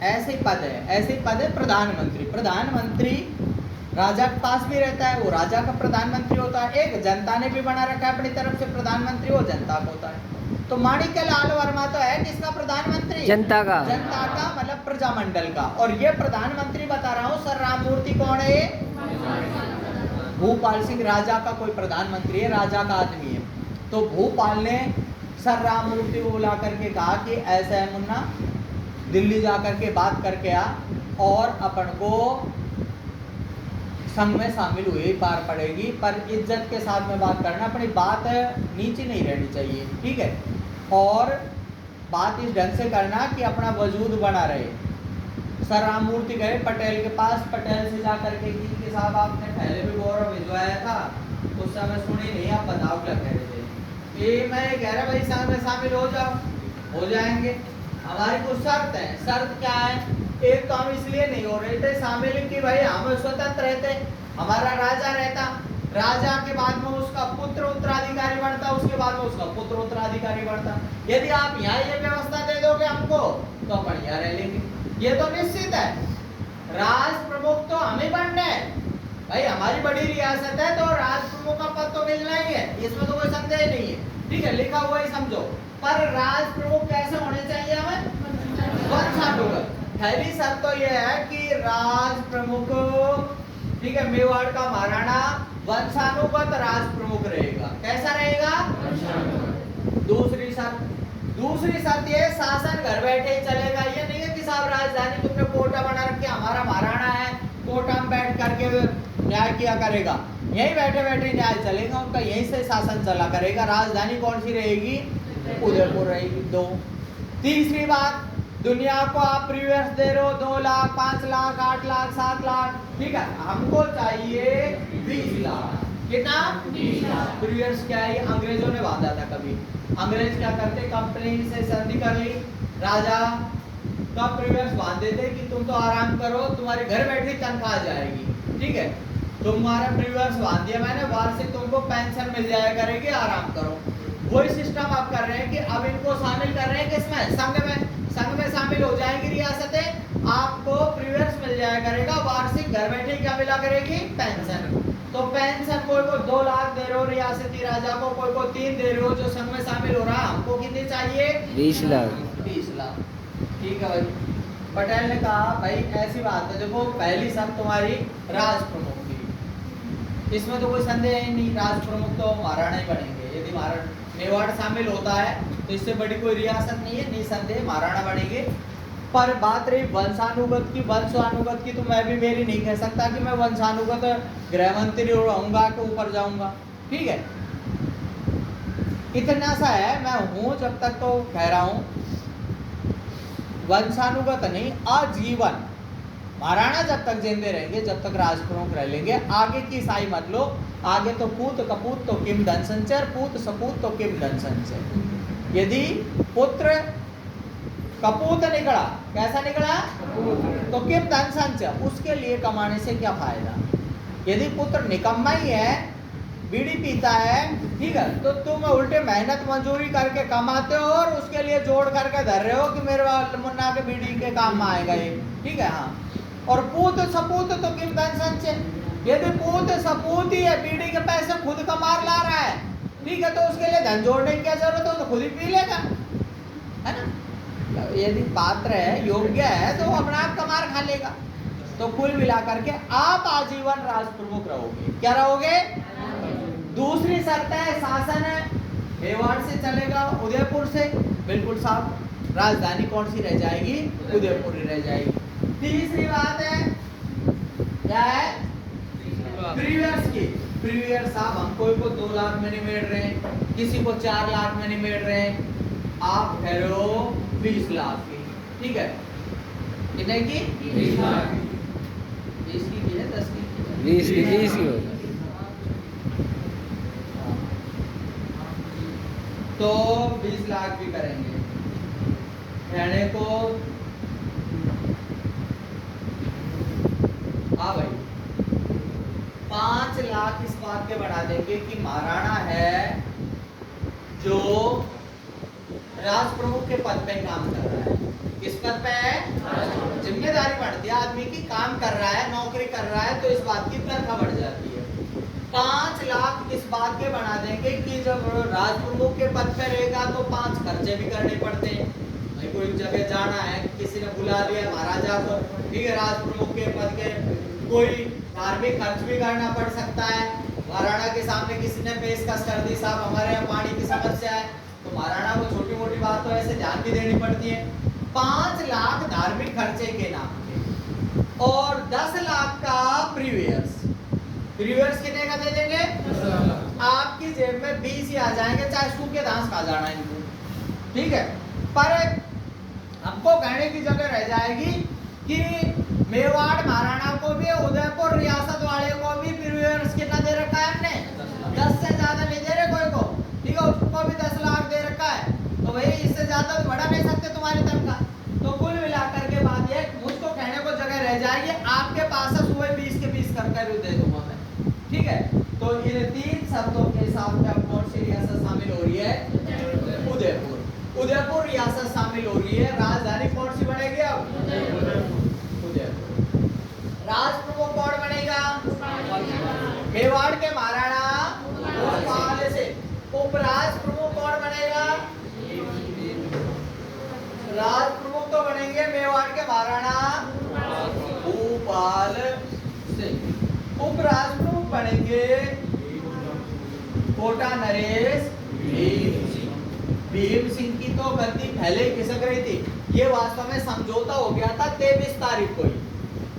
ऐसे ही पद है, ऐसे ही पद है प्रधानमंत्री। प्रधानमंत्री राजा के पास भी रहता है, वो राजा का प्रधानमंत्री होता है। एक जनता ने भी बना रखा है अपनी तरफ से प्रधानमंत्री, वो जनता का होता है। तो माणिक्यलाल वर्मा तो है किसका प्रधानमंत्री? जनता का। जनता का मतलब प्रजामंडल का। और ये प्रधानमंत्री बता रहा हूँ सर राममूर्ति कौन है? भूपाल सिंह राजा का कोई प्रधानमंत्री है, राजा का आदमी है। तो भूपाल ने सर राममूर्ति को बुला करके कहा कि ऐसा है मुन्ना, दिल्ली जा करके बात करके आ और अपन को संघ में शामिल हुई पार पड़ेगी, पर इज्जत के साथ में बात करना, अपनी बात नीचे नहीं रहनी चाहिए, ठीक है। और बात इस ढंग से करना कि अपना वजूद बना रहे। सर राममूर्ति गए पटेल के पास, पटेल से जा करके कि साहब आपने पहले भी गौरव भिजवाया था, उस समय सुनी नहीं, आप बताओ क्या कह रहे थे। ये मैं कह रहा भाई संघ में शामिल हो जाओ, हो जाएंगे। हमारी कुछ शर्त है। शर्त क्या है? एक तो हम इसलिए नहीं हो रहे थे शामिल कि भाई हम स्वतंत्र रहते, हमारा राजा रहता, राजा के बाद में उसका पुत्र उत्तराधिकारी बनता, उसके बाद में उसका पुत्र उत्तराधिकारी बनता। यदि आप यहाँ ये व्यवस्था दे दोगे हमको तो अपन यहाँ रह लेंगे, ये तो निश्चित है। राज प्रमुख तो हमें बनना है भाई, हमारी बड़ी रियासत है तो राज प्रमुख का पद तो मिलना ही है, इसमें तो कोई संदेह नहीं है, ठीक है, लिखा हुआ ही समझो। पर राज प्रमुख कैसे होने चाहिए? हमें वंशानुगत। पहली शर्त तो यह है कि राज प्रमुख, ठीक है, मेवाड़ का महाराणा वंशानुगत राज प्रमुख रहेगा। कैसा रहेगा? दूसरी शर्त ये शासन घर बैठे ही चलेगा। ये नहीं है कि साहब राजधानी तुमने कोटा बना रखी, हमारा महाराणा है, कोटा में बैठ करके न्याय किया करेगा, यहीं बैठे बैठे न्याय चलेगा उनका, यहीं से शासन चला करेगा। राजधानी कौन सी रहेगी? उदयपुर रहेगी। 2। तीसरी बात, दुनिया को आप प्रीवियस दे रहे हो 2 लाख, 5 लाख, 8 लाख, 7 लाख, ठीक है, हमको चाहिए 20 लाख। कितना? 20 लाख। प्रीवियस क्या है? अंग्रेजों ने बांधा था कभी। अंग्रेज क्या करते, कंपनी से संधि कर ली, राजा का प्रीवियस बांध देते कि तुम तो आराम करो, तुम्हारे घर बैठे तनख्वाह आ जाएगी, ठीक है, तुम्हारा प्रीवियस बांध दिया मैंने, वार्षिक तुमको पेंशन मिल जाया करेगी, आराम करो। वही सिस्टम आप कर रहे हैं कि अब इनको शामिल कर रहे हैं किसमें? संघ में। संघ में शामिल हो जाएंगी रियासतें, आपको प्रीवियस मिल जाया करेगा, वार्षिक घर बैठे क्या मिला करेगी? पेंशन। तो पेंशन कोई को 2 लाख दे रहे हो रियासती राजा को, कोई को 3 दे रहे हो, जो संघ में शामिल हो रहा है, हमको कितनी चाहिए? 20 लाख। 20 लाख, ठीक है भाई। पटेल ने कहा भाई ऐसी बात है, देखो पहली शर्त तुम्हारी राज प्रमुख की, इसमें तो कोई संदेह ही नहीं, राज प्रमुख तो महाराणा ही बनेंगे। यदि महाराणा मेवाड़ शामिल होता है तो इससे बड़ी कोई रियासत नहीं है, निसंदेह महाराणा बनेंगे। पर बात रही वंशानुगत की, वंशानुगत की तो मैं भी मेरी नहीं कह सकता कि मैं वंशानुगत गृह मंत्री रहूंगा के ऊपर जाऊंगा, ठीक है। इतना सा है, मैं हूं जब तक तो कह रहा हूं, वंशानुगत नहीं, आजीवन महाराणा जब तक जिंदे रहेंगे, जब तक राज प्रमुख रह लेंगे। आगे की ईसाई मत लो, आगे तो पूत कपूत तो किम धन संचर, पूत सपूत तो किम धन संचर। यदि पुत्र कपूत निकला, कैसा निकला? तो किम धन संचय, उसके लिए कमाने से क्या फायदा? यदि पुत्र निकम्मा ही है, बीड़ी पीता है, ठीक है, तो तुम उल्टे मेहनत मजदूरी करके कमाते हो और उसके लिए जोड़ करके धर रहे हो कि मेरे मुन्ना के बीड़ी के काम में आएगा ये, ठीक है। हाँ, और पूत सपूत तो किम धन संचय, यदि पूत सपूत ही है, बीड़ी के पैसे खुद कमा ला रहा है, ठीक है, तो उसके लिए धन जोड़ने की क्या जरूरत है, तो खुद ही पी लेगा, है ना। यदि पात्र है, योग्य है, तो अपना आप कमार खा लेगा। तो कुल मिलाकर के आप आजीवन राज प्रमुख रहोगे। क्या रहोगे? दूसरी शर्त है शासन मेवाड़ से चलेगा, उदयपुर से, बिल्कुल साफ। राजधानी कौन सी रह जाएगी? उदयपुर ही रह जाएगी। तीसरी बात है क्या है? प्रीवियस की, प्रीवियर साहब हम कोई को 2 लाख में नहीं मिल रहे हैं, किसी को 4 लाख में नहीं मिल रहे हैं, आप ठहरो 20 लाख की, ठीक है? कितने की? 20 लाख। 20 की है 10 की? 20 की होगा। तो 20 लाख भी करेंगे कहने को। हाँ भाई 5 लाख इस बात के बढ़ा देंगे कि महाराणा है जो राज प्रमुख के पद पे काम कर रहा है। किस पद पे है? जिम्मेदारी बढ़ती है आदमी की, काम कर रहा है, नौकरी कर रहा है, तो इस बात की तनख्वाह बढ़ जाती है। 5 लाख इस बात के बना देंगे कि जब राज प्रमुख के पद पे रहेगा तो 5 खर्चे भी करने पड़ते हैं। भाई कोई जगह जाना है, किसी ने बुला लिया महाराजा को, ठीक है, राज प्रमुख के पद के, कोई धार्मिक खर्च भी करना पड़ सकता है। महाराणा के सामने किसी ने पेशकश कर दी, साहब हमारे यहाँ पानी की समस्या है, तो महाराणा को छोटी मोटी बात तो ऐसे ध्यान भी देनी पड़ती है। 5 लाख धार्मिक खर्चे के नाम पे और 10 लाख का प्रीवियर्स। प्रीवियर्स कितने का दे देंगे? आपकी जेब में 20 ही आ जाएंगे, चाहे सूखे दांस खा जाना इनको, ठीक है? पर हमको कहने की जगह रह जाएगी कि मेवाड़ महाराणा को भी, उदयपुर रियासत वाले को भी प्रीवियर्स कितना दे रखा है हमने? 10 से ज्यादा नहीं दे रहे कोई को, ठीक है? उसको भी 10 लाख दे रखा है, तो भाई इससे ज्यादा तो बढ़ा नहीं सकते तुम्हारी तनख्वाह। तो कुल मिलाकर के बात ये, मुझको कहने को जगह रह जाएगी, आपके पास से सुबह 20 के 20 कर दे दूंगा मैं, ठीक है? तो इन 3 शब्दों के साथ में कौन सी रियासत शामिल हो रही है? उदयपुर। उदयपुर रियासत शामिल हो रही है। राजधानी कौन सी बनेगी अब? उदयपुर। राज प्रमुख कौन बनेगा? मेवाड़ के महाराणा भोपाल से। उपराज प्रमुख कौन बनेगा? राज प्रमुख तो बनेंगे मेवाड़ के महाराणा भोपाल से। उपराज प्रमुख बनेंगे कोटा नरेश भीम सिंह। भीम सिंह की तो गद्दी पहले ही खिसक रही थी। ये वास्तव में समझौता हो गया था 23 तारीख को ही।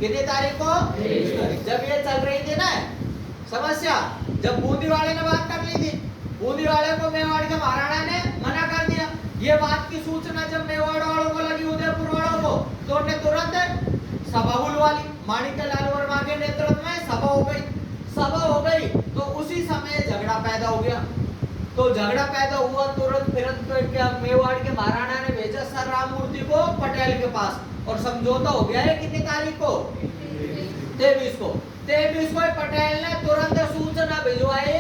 कितनी तारीख को? 23 तारीख। जब ये चल रही थी ना समस्या, जब बूंदी वाले ने बात कर ली थी, बूंदी वाले को मेवाड़ के महाराणा ने मना कर दिया। ये बात की सूचना जब मेवाड़ वालों को लगी, उदयपुर वालों को, तो उन्होंने तुरंत सभा बुलवा ली। माणिक्यलाल वर्मा के नेतृत्व में सभा हो गई। सभा हो गई तो उसी समय झगड़ा पैदा हो गया। तो झगड़ा पैदा हुआ, तुरंत क्या मेवाड़ के महाराणा ने भेजा सर राममूर्ति को पटेल के पास, और समझौता हो गया है कितनी तारीख को? 23 को। 23 को पटेल ने तुरंत सूचना भिजवाई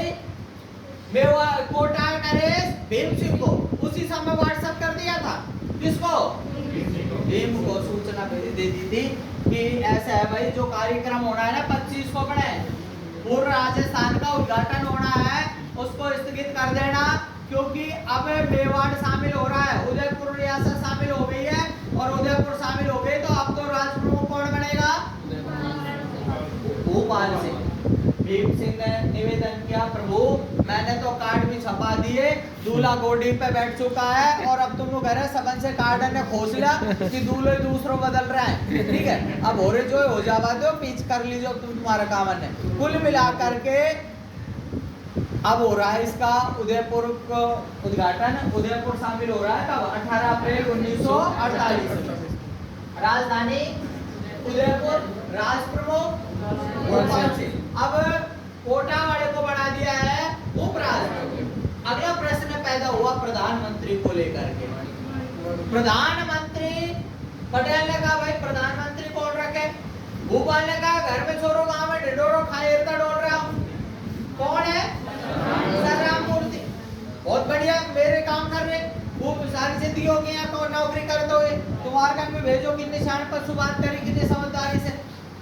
मेवाड़ कोटा नरेश भीम सिंह को, उसी समय व्हाट्सएप कर दिया था। किसको? भीम को सूचना दे दी थी कि ऐसा है भाई, जो कार्यक्रम होना है ना 25 को बने पूर्व राजस्थान का उद्घाटन होना है, उसको स्थगित कर देना, क्योंकि अब मेवाड़ शामिल हो रहा है, उदयपुर रियासत शामिल हो गई है, और उदयपुर शामिल हो गई तो अब तो राज प्रमुख कौन बनेगा? भोपाल से। भीम सिंह ने निवेदन किया, प्रभु मैंने तो कार्ड भी छपा दिए, दूल्हा गोडी पे बैठ चुका है, और अब तुम लोग घर सबन से कार्ड ने खोस लिया कि दूल्हे दूसरों बदल रहा है, ठीक है? अब हो रहे जो हो जावा दो, पीछ कर लीजिए तुम्हारा काम है। कुल मिलाकर के अब हो रहा है इसका उदयपुर को उद्घाटन। उदयपुर शामिल हो रहा है कब? 18 अप्रैल 1948। राजधानी उदयपुर, राज प्रमुख भोपाल से। अब कोटा वाले को बना दिया है उपराष्ट्रपति। अगला प्रश्न पैदा हुआ प्रधानमंत्री को लेकर के। प्रधानमंत्री पटेल ने कहा भाई प्रधानमंत्री कौन रखे? भोपाल ने कहा घर में छोरो गांव में ढिंडोरो खाए डोल रहा हूं। कौन है? सर राममूर्ति। बहुत बढ़िया, मेरे काम कर रहे, खूब सारी जिंदगी हो गई तो नौकरी करते हुए, तुम्हारे घर में भेजो कितने शान पर सुबात करी, कितने समझदारी से,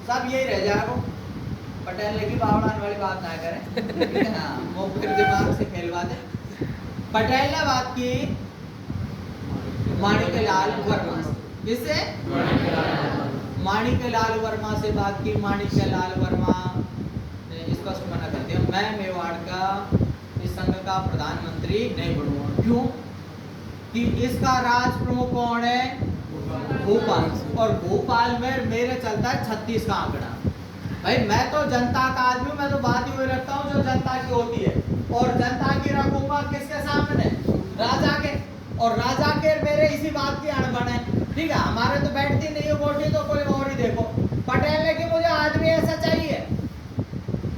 सब यही रह जाएगा। पटेल ने की बावड़ान वाली बात ना करें, हाँ मुफ्त दिमाग से खेलवा दे। पटेल ने बात की माणिक्यलाल वर्मा से। किससे? माणिक्यलाल वर्मा से बात की। माणिक्यलाल वर्मा ने स्पष्ट मना कर दिया, मैं मेवाड़ का इस संघ का प्रधानमंत्री नहीं बनूंगा। क्यों? कि इसका राज प्रमुख कौन है? भोपाल। और भोपाल में मेरे चलता है 36 का आंकड़ा। भाई मैं तो जनता का आदमी हूं, मैं तो बात ही वही रखता हूँ जो जनता की होती है, और जनता की रखूंगा किसके सामने? राजा के। और राजा के मेरे इसी बात की अड़बड़ है, ठीक है। हमारे तो बैठती नहीं है गोटी, तो कोई और ही देखो। पटेल ने कि मुझे आदमी ऐसा चाहिए,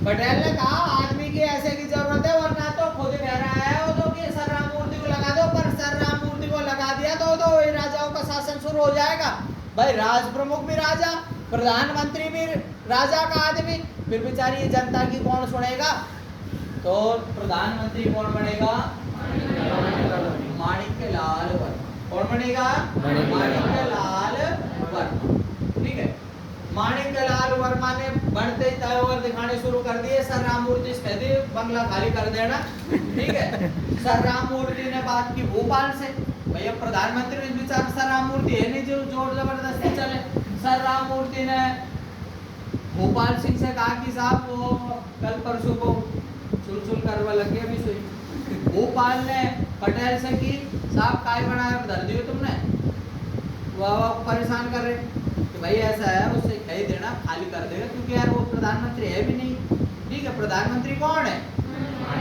पटेल ने कहा आदमी की ऐसे की जरूरत है, वरना तो खुद कह रहा है वो तो कि सर राम मूर्ति को लगा दो, पर सर राम मूर्ति को लगा दिया तो वही राजाओं का शासन शुरू हो जाएगा। भाई राज प्रमुख भी राजा, प्रधानमंत्री भी राजा का आदमी, फिर बेचारी जनता की कौन सुनेगा? तो प्रधानमंत्री कौन बनेगा? माणिक्यलाल वर्मा। कौन बनेगा? माणिक्यलाल वर्मा, ठीक है। माणिक्यलाल वर्मा ने बनते ही तैयार दिखाने शुरू कर दिए, सर राम मूर्ति कह दिए बंगला खाली कर देना, ठीक है। सर राम मूर्ति ने बात की भोपाल से, भैया प्रधानमंत्री ने विचार सर राम मूर्ति है नहीं जो जोर जबरदस्ती चले। सर राम मूर्ति ने भोपाल सिंह से कहा कि साहब वो कल परसों को चुल करवा लग गया, अभी सोई। भोपाल ने पटेल से की साहब काय बना धर दियो तुमने, वह परेशान कर रहे कि भाई ऐसा है, उससे कह देना खाली कर देगा, क्योंकि यार वो प्रधानमंत्री है भी नहीं, ठीक है। प्रधानमंत्री कौन है?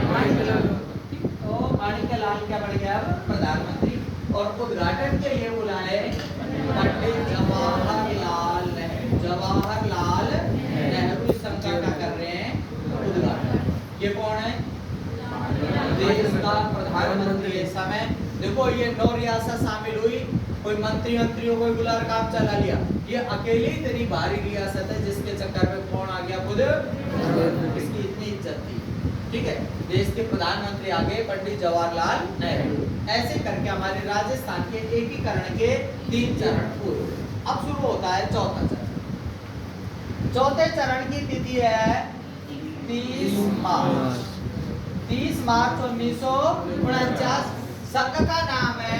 माणिक्यलाल। तो माणिक्यलाल क्या बन गया अब? प्रधानमंत्री। और उद्घाटन के लिए बुलाए पंडित जवाहरलाल नेहरू। जवाहरलाल नेहरू इस संस्था का कर रहे हैं उद्घाटन। ये कौन है? देश का प्रधानमंत्री। इस समय देखो ये 9 रियासत शामिल हुई, कोई मंत्रियों को बुलाकर काम चला लिया, ये अकेली इतनी भारी रियासत है जिसके चक्कर में कौन आ गया? खुद इसकी इतनी इज्जत थी, ठीक है। देश के प्रधानमंत्री आ गए पंडित जवाहरलाल नेहरू। ऐसे करके हमारे राजस्थान के एकीकरण के 3 चरण पूरे। अब शुरू होता है चौथा चरण। चौथे चरण की तिथि है 30 मार्च। 30 मार्च 1949। संघ का नाम है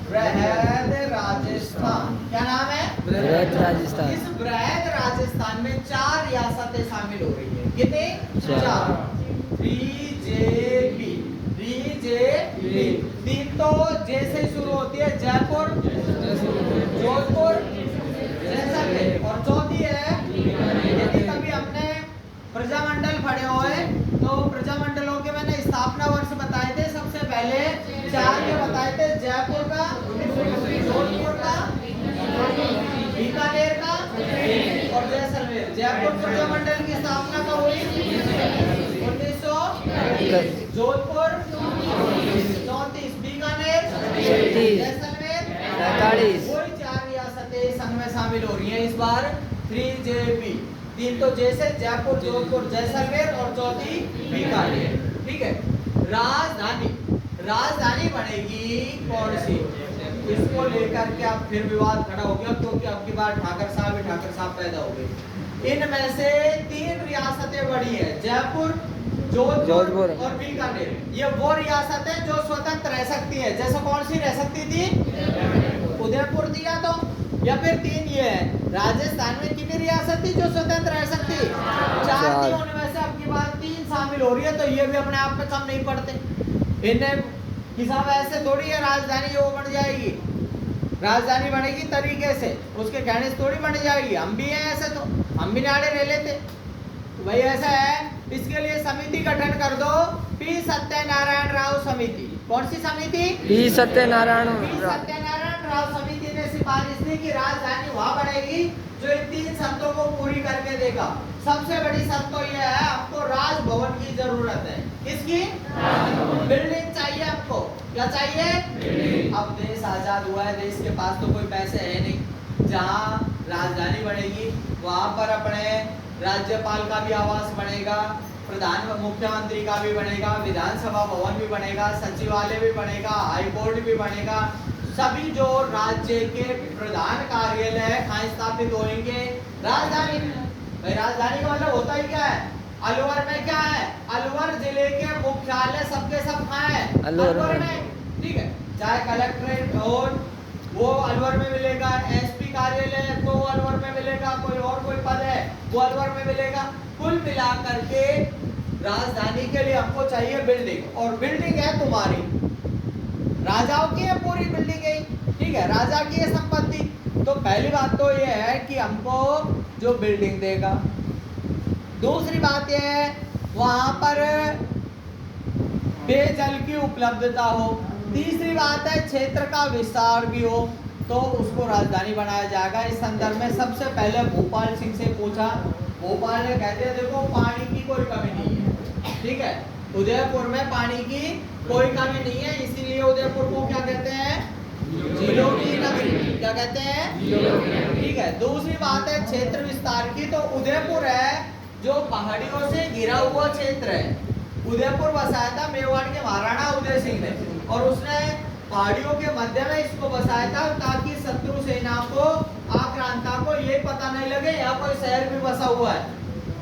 बृहद राजस्थान। क्या नाम है? बृहद राजस्थान। इस बृहद राजस्थान में 4 रियासतें शामिल हो रही है। कितने? 4। बीजेपी। 3 तो जैसे शुरू होती है, जयपुर, जोधपुर, जैसलमेर, और चौथी है, यदि कभी हमने प्रजामंडल पढ़े हुए तो प्रजामंडलों के मैंने स्थापना वर्ष बताए थे। सबसे पहले 4 के बताए थे, जयपुर का, जोधपुर का, बीकानेर का और जैसलमेर। जयपुर प्रजामंडल की स्थापना कब हुई? 1900। जोधपुर 34, बीकानेर 36, जैसलमेर 43। वही 4 रियासतें संघ में शामिल हो रही हैं इस बार। 3JB। 3 तो जैसे जयपुर, जोधपुर, जैसलमेर और चौथी बीकानेर, ठीक है। राजधानी बनेगी कौन सी? इसको लेकर के अब फिर विवाद खड़ा हो गया, क्योंकि अब की बार ठाकर साहब पैदा हो गए। इनमें से 3 रियासतें बड़ी है, जयपुर, जोधपुर और बीकानेर। ये वो रियासतें जो स्वतंत्र रह सकती है। जैसे कौन सी रह सकती थी? उदयपुर दिया तो, या फिर 3 ये है। राजस्थान में कितनी रियासत थी जो स्वतंत्र रह सकती? 4 थी, उनमें से अब की बार 3 शामिल हो रही है, तो ये भी अपने आप में कम नहीं पड़ते। इन्हें किसान ऐसे थोड़ी है राजधानी वो बन जाएगी, राजधानी बनेगी तरीके से, उसके कहने से थोड़ी बन जाएगी। हम भी हैं ऐसे, तो हम भी नाड़े रह लेते। तो भाई ऐसा है, इसके लिए समिति गठन कर दो, पी सत्यनारायण राव समिति। कौन सी समिति? पी सत्यनारायण राव समिति ने सिफारिश की कि राजधानी वहां बनेगी जो इन 3 शर्तों को पूरी करके देगा। सबसे बड़ी शर्त तो यह है, आपको राजभवन की जरूरत है। किसकी? बिल्डिंग चाहिए आपको। क्या चाहिए? अब देश आजाद हुआ है, देश के पास तो कोई पैसे है नहीं। जहाँ राजधानी बनेगी वहां पर अपने राज्यपाल का भी आवास बनेगा, मुख्यमंत्री का भी बनेगा, विधानसभा भवन भी बनेगा, सचिवालय भी बनेगा, हाईकोर्ट भी बनेगा। सभी जो राज्य के प्रधान कार्यालय कहाँ स्थापित होंगे? राजधानी में। भाई राजधानी का मतलब होता ही क्या है? अलवर में क्या है? अलवर जिले के मुख्यालय सबके सब कहाँ है? अलवर में, ठीक है। चाहे कलेक्ट्रेट हो वो अलवर में मिलेगा, एसपी कार्यालय तो अलवर में मिलेगा, कोई और कोई पद है वो अलवर में मिलेगा। कुल मिलाकर के राजधानी के लिए हमको चाहिए बिल्डिंग, और बिल्डिंग है तुम्हारी, राजाओं की है पूरी बिल्डिंग है, ठीक है, राजा की है संपत्ति। तो पहली बात तो ये है कि हमको जो बिल्डिंग देगा, दूसरी बात ये है वहां पर पेयजल की उपलब्धता हो, तीसरी बात है क्षेत्र का विस्तार भी हो, तो उसको राजधानी बनाया जाएगा। इस संदर्भ में सबसे पहले भोपाल सिंह से पूछा, भोपाल ने कहते हैं देखो पानी की कोई कमी नहीं है, ठीक है, उदयपुर में पानी की कोई कमी नहीं है, इसीलिए उदयपुर को क्या कहते हैं, झीलों की नगरी। क्या कहते हैं, ठीक है। दूसरी बात है क्षेत्र विस्तार की, तो उदयपुर है जो पहाड़ियों से घिरा हुआ क्षेत्र है। उदयपुर बसाया था मेवाड़ के महाराणा उदय सिंह ने, और उसने पहाड़ियों के मध्य में इसको बसाया था ताकि शत्रु सेना को, आक्रांता को ये पता नहीं लगे यहाँ कोई शहर भी बसा हुआ है।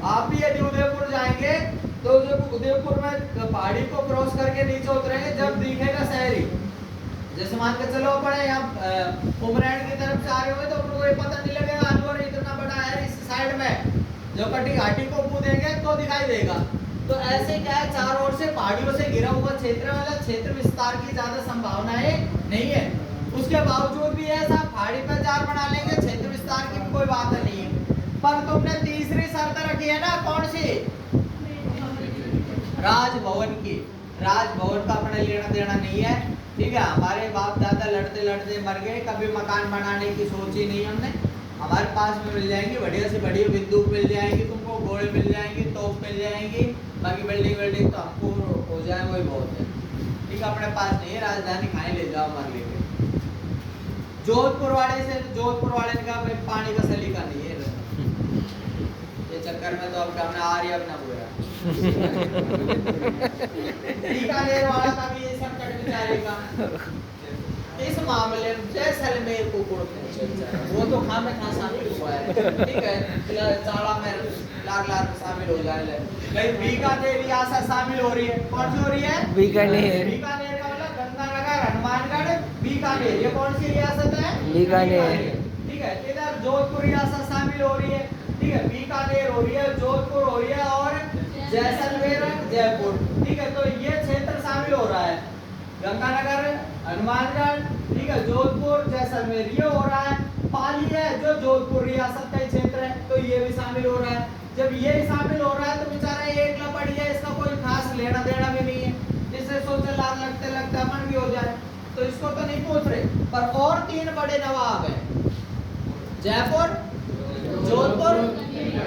आप भी यदि उदयपुर जाएंगे तो जब उदयपुर में पहाड़ी को क्रॉस करके नीचे उतरेंगे, जब दिखेगा शहरी, जैसे मान के चलो पड़े यहाँ उमरैन की तरफ से आ रहे हुए तो उनको ये पता नहीं लगेगा अलवर इतना बड़ा है, इस साइड में जो कटी घाटी को कूदेंगे तो दिखाई देगा। तो ऐसे क्या है, चारों ओर से पहाड़ियों से घिरा हुआ क्षेत्र वाला क्षेत्र विस्तार की ज्यादा संभावनाएं नहीं है। उसके बावजूद भी ऐसा पहाड़ी पर जार बना लेंगे, क्षेत्र विस्तार की भी कोई बात नहीं है। पर तुमने तीसरी शर्त रखी है ना, कौन सी, राजभवन की। राजभवन का अपने लेना देना नहीं है, ठीक है। हमारे बाप दादा लड़ते लड़ते मर गए, कभी मकान बनाने की सोची नहीं हमने। हमारे पास में मिल जाएंगी बढ़िया से बढ़िया बंदूक मिल जाएंगी, तुमको घोड़े मिल जाएंगी, तोप मिल जाएंगी, बाकी बिल्डिंग तो हमको हो जाए वही बहुत है, ठीक है। अपने पास नहीं है, राजधानी खाए ले जाओ मर लेके। जोधपुर वाले से, जोधपुर वाले का पानी का सलीका नहीं है, ये चक्कर में तो अब हमने आ रही अब ना बोया। बीकानेर वाला का भी ये सब कट बेचारे का इस मामले में जैसलमेर को वो तो खां में खां शामिल हुआ है, ठीक है, चाड़ा में लाख लाख शामिल हो जाए। भाई बीकानेर रियासत शामिल हो रही है, कौन सी हो रही है, बीकानेर। बीकानेर का मतलब गंगानगर, हनुमानगढ़, बीकानेर, ये कौन सी रियासत है, बीकानेर, ठीक है। इधर जोधपुर रियासत शामिल हो रही है, ठीक है, बीकानेर हो रही है, जोधपुर हो रही है और जैसलमेर, जयपुर, ठीक है। तो ये क्षेत्र शामिल हो रहा है, गंगानगर, हनुमानगढ़, ठीक है, जोधपुर, जैसलमेर ये हो रहा है। पाली है जो जोधपुर रियासत का क्षेत्र है, तो ये भी शामिल हो रहा है। जब ये शामिल हो रहा है तो बेचारा एक लपड़ी है, इसका कोई खास लेना देना भी नहीं है, इससे सोचे लाल लगते लगते अमन भी हो जाए, तो इसको तो नहीं पूछ रहे। पर और तीन बड़े नवाब हैं, जयपुर, जोधपुर,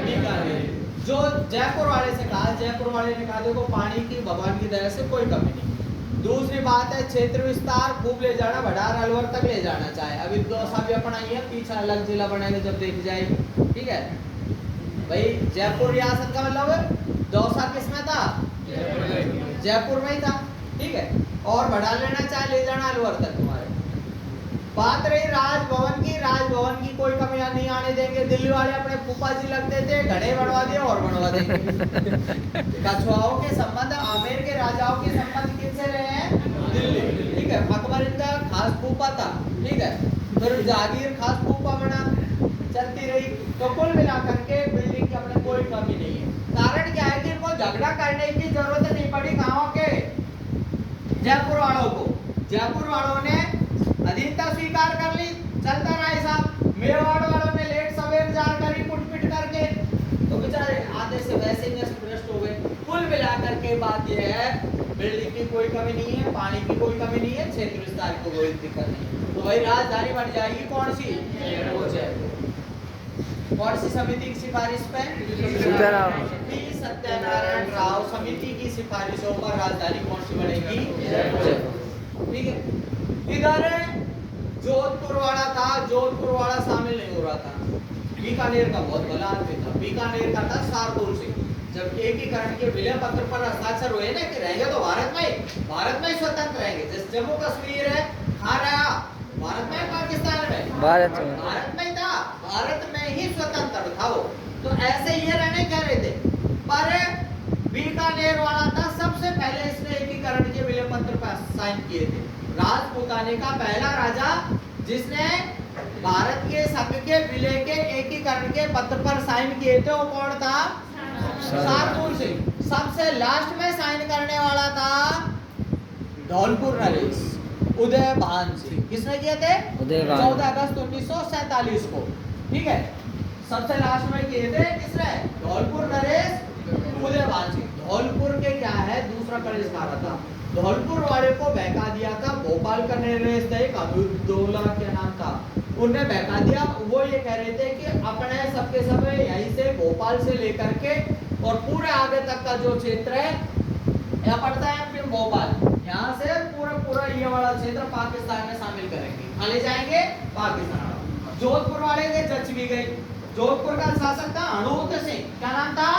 बीकानेर। जो जयपुर वाले से कहा, जयपुर वाले ने कहा देखो पानी की भगवान की दया से कोई कमी नहीं। दूसरी बात है क्षेत्र विस्तार खूब ले जाना, भडार अलवर तक ले जाना चाहे। अभी दौसा भी अपना ही है, पीछे अलग जिला बनेगा जब देख जाएगी, ठीक है। भाई जयपुर रियासत का मतलब दौसा किसमें था, जयपुर में ही था, ठीक है। और बढ़ा लेना चाहे ले जाना अलवर तक तुम्हारे। बात रही राजभवन की, राजभवन की कोई कमी नहीं आने देंगे। दिल्ली वाले अपने फूफा जी लगते थे, घड़े बनवा दिए और बनवा देंगे। कछुआओं के संबंध, आमेर के राजाओं के संबंध किनसे रहे हैं, दिल्ली, ठीक है। अकबर इनका खास फूफा था, ठीक है, फिर जहांगीर खास फूफा बना, चलती रही। तो कुल मिलाकर के बिल्डिंग की अपने कोई कमी नहीं है। कारण क्या है कि इनको झगड़ा करने की जरूरत नहीं पड़ी गाँव के जयपुर वालों को। जयपुर वालों ने अधीनता स्वीकार कर ली, चलता रहा हिसाब। मेवाड़ वालों ने लेट सवेर जार करी कुटपिट करके, तो बेचारे आधे से वैसे ही नष्ट हो गए। कुल मिलाकर के बात यह है बिल्डिंग की कोई कमी नहीं है, पानी की कोई कमी नहीं है, क्षेत्र विस्तार की कोई दिक्कत नहीं। तो भाई राजधानी बन जाएगी कौन सी, वो जयपुर। कौन सी समिति की सिफारिश पे, सत्यनारायण राव समिति की सिफारिशों पर राजधानी कौन सी बनेगी, जयपुर, ठीक है। इधर जोधपुर वाला था, जोधपुर वाला शामिल नहीं हो रहा था। बीकानेर का बहुत बड़ा आदमी था, बीकानेर का था शार्दुल सिंह। जब एकीकरण के विलय पत्र पर हस्ताक्षर हुए ना कि रहेंगे तो भारत में ही स्वतंत्र रहेंगे। जैसे जम्मू कश्मीर है, कहाँ रहा, भारत में, पाकिस्तान में, भारत में ही था, भारत में ही स्वतंत्र था वो। तो ऐसे ये रहने कह रहे थे। पर बीकानेर वाला था सबसे पहले इसने एकीकरण के विलय पत्र पर साइन किए थे। राजपूताने का पहला राजा जिसने भारत के संघ के विलय के एकीकरण के पत्र पर साइन किए थे वो कौन था, शार्दुल सिंह। सबसे लास्ट में साइन करने वाला था धौलपुर नरेश। उदयभान सिंह। किसने किए थे? उदयभान। 14 अगस्त 1947 को। ठीक है। सबसे लास्ट में किए थे किसने? धौलपुर नरेश उदयभान सिंह। धौलपुर के क्या है दूसरा कनिष्कार था। धौलपुर वाले को बहका दिया था। भोपाल का नरेश था एक अब्दुल्ला क्या नाम था, उन्हें बहका दिया। वो ये कह रहे थे कि अपने सबके सब यहीं से भोपाल से लेकर के और पूरे आगे तक का जो क्षेत्र है यहाँ पड़ता है फिर भोपाल, यहाँ से पूरा पूरा ये वाला क्षेत्र पाकिस्तान में शामिल करेंगे। कहाँ ले जाएंगे? पाकिस्तान। जोधपुर वाले के जज भी गए। जोधपुर का शासक था अनूप सिंह। क्या नाम था?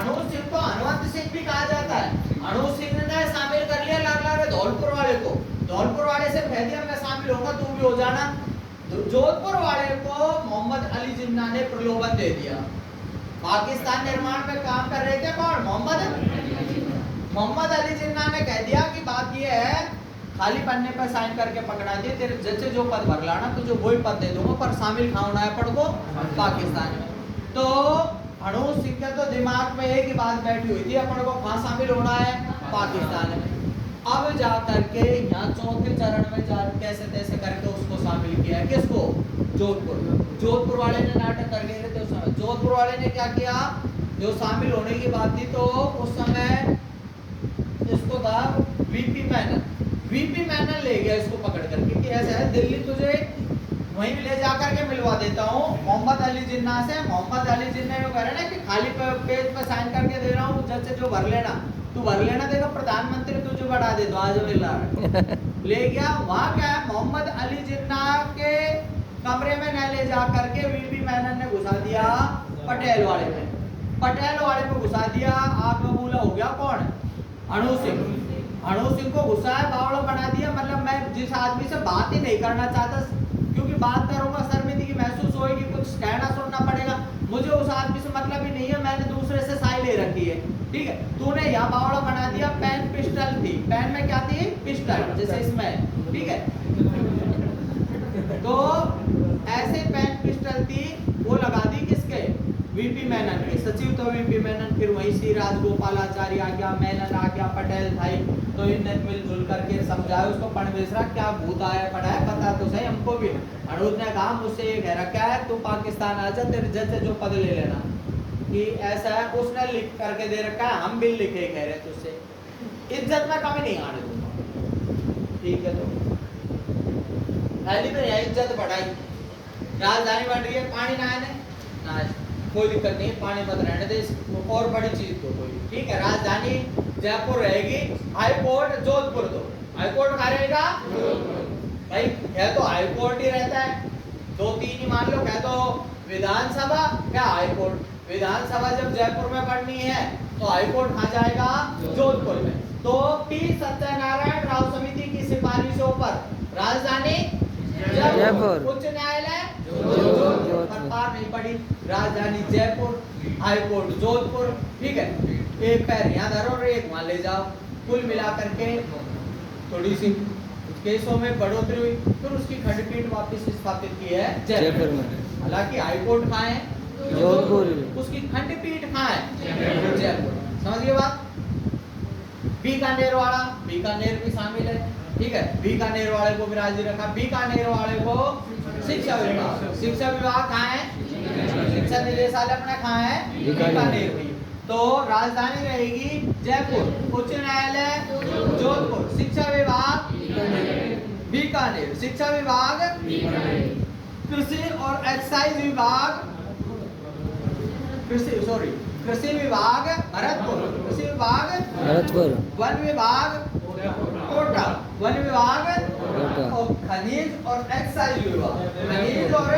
अनूप सिंह को हनुमंत सिंह भी कहा जाता है। अनूप सिंह ने शामिल कर लिया लाल धौलपुर वाले को। धौलपुर वाले से कह दिया मैं शामिल होगा तू भी हो जाना। जोधपुर वाले को मोहम्मद अली जिन्ना ने प्रलोभन दे दिया। पाकिस्तान निर्माण में काम कर रहे थे कौन? मोहम्मद अली जिन्ना ने कह दिया कि बात ये है खाली पन्ने पर साइन करके पकड़ा दिए, तेरे जैसे जो पद भर लाना तुझे वही पद दे दूंगा पर शामिल कहाँ होना है पड़ को? पाकिस्तान में। तो अनूप सिंह के तो दिमाग में एक ही बात बैठी हुई थी अपन को कहाँ शामिल होना है? पाकिस्तान में। अब जा करके यहाँ चौथे चरण में जा कैसे तैसे करके उसको शामिल किया है। किसको? जोधपुर। जोधपुर वाले ने नाटक कर गए थे उस समय। जोधपुर वाले ने क्या किया? जो शामिल होने की बात थी तो उस समय इसको था वीपी मैनन। वीपी मैनन ले गया इसको पकड़ करके कि ऐसा है दिल्ली तुझे वहीं ले जाकर के मिलवा देता हूँ मोहम्मद अली जिन्ना से। मोहम्मद अली जिन्ना ने कह रहे ना कि खाली पेज पर साइन करके दे रहा हूँ जज से जो भर लेना तू भर लेना, देखो प्रधानमंत्री तुझे बढ़ा दे दो आज मिल रहा है। ले गया वहाँ क्या है मोहम्मद अली जिन्ना के कमरे में न ले जा करके वीपी मैनन ने घुसा दिया पटेल वाले में। पटेल वाले में घुसा दिया। आग बबूला हो गया कौन? अनूप सिंह। अनूप सिंह को घुसा है बावड़ा बना दिया। मतलब मैं जिस आदमी से बात ही नहीं करना चाहता क्योंकि बात करूंगा शर्मिंदगी महसूस होगी, कुछ कहना सुनना पड़ेगा, मुझे उस आदमी से मतलब ही नहीं है, मैंने दूसरे से साई ले रखी है। ठीक है, तूने यहाँ बावड़ा बना दिया। पेन पिस्टल थी, पेन में क्या थी? पिस्टल, जैसे इसमें। ठीक है, तो ऐसे पेन पिस्टल थी वो लगा दी किसके? वीपी मैनन के। सचिव तो वीपी मैनन, फिर वहीं से राजगोपालाचार्य आ गया, मैनन आ गया, पटेल भाई, तो इनने मिलजुल करके समझाया उसको। पणवेसरा क्या भूत आया पड़ा है पता तो सही हमको भी। अनूप ने कहा मुझसे ये कह रखा है तू पाकिस्तान आ जा, तेरे जज से जो पद ले लेना कि ऐसा है। उसने लिख करके दे रखा है, हम भी लिखे कह रहे तुझसे इज्जत में कमी नहीं आने दूंगा। ठीक है, तो पहली तो यह इज्जत बढ़ाई। राजधानी बढ़ रही है, पानी ना आने ना कोई दिक्कत नहीं, पानी मत रहने दे, और बड़ी चीज तो कोई। ठीक है, राजधानी जयपुर रहेगी, हाई कोर्ट जोधपुर। दो हाई कोर्ट कहाँ रहेगा? भाई कह तो हाई कोर्ट ही रहता है, दो तीन ही मान लो। कह तो विधानसभा क्या हाई कोर्ट। विधानसभा जब जयपुर में पढ़नी है तो हाई कोर्ट कहाँ जाएगा? जोधपुर में। तो पी सत्यनारायण राव समिति की सिफारिशों पर राजधानी जयपुर, उच्च न्यायालय जोधपुर, पार नहीं पड़ी। राजधानी जयपुर, हाई कोर्ट जोधपुर। ठीक है, एक पैर यहाँ धरो और एक वहां ले जाओ। कुल मिलाकर के थोड़ी सी केसों में बढ़ोतरी हुई, फिर उसकी खंडपीठ वापस स्थापित की है जयपुर में। हालांकि हाई कोर्ट कहाँ है? जोधपुर। उसकी खंडपीठ कहाँ है? जयपुर। समझिए बात। बीकानेर वाला, बीकानेर भी शामिल है। ठीक है, बीकानेर वाले को भी राजी रखा। बीकानेर वाले को शिक्षा विभाग, शिक्षा विभाग कहाँ है? शिक्षा निदेशालय अपना कहाँ है? बीकानेर में। तो राजधानी रहेगी जयपुर, उच्च न्यायालय जोधपुर, शिक्षा विभाग बीकानेर, शिक्षा विभाग कृषि और एक्साइज विभाग कृषि विभाग भरतपुर, कृषि विभाग भरतपुर, वन विभाग कोटा, वन विभाग और खनिज और एक्साइज विभाग। खनिज और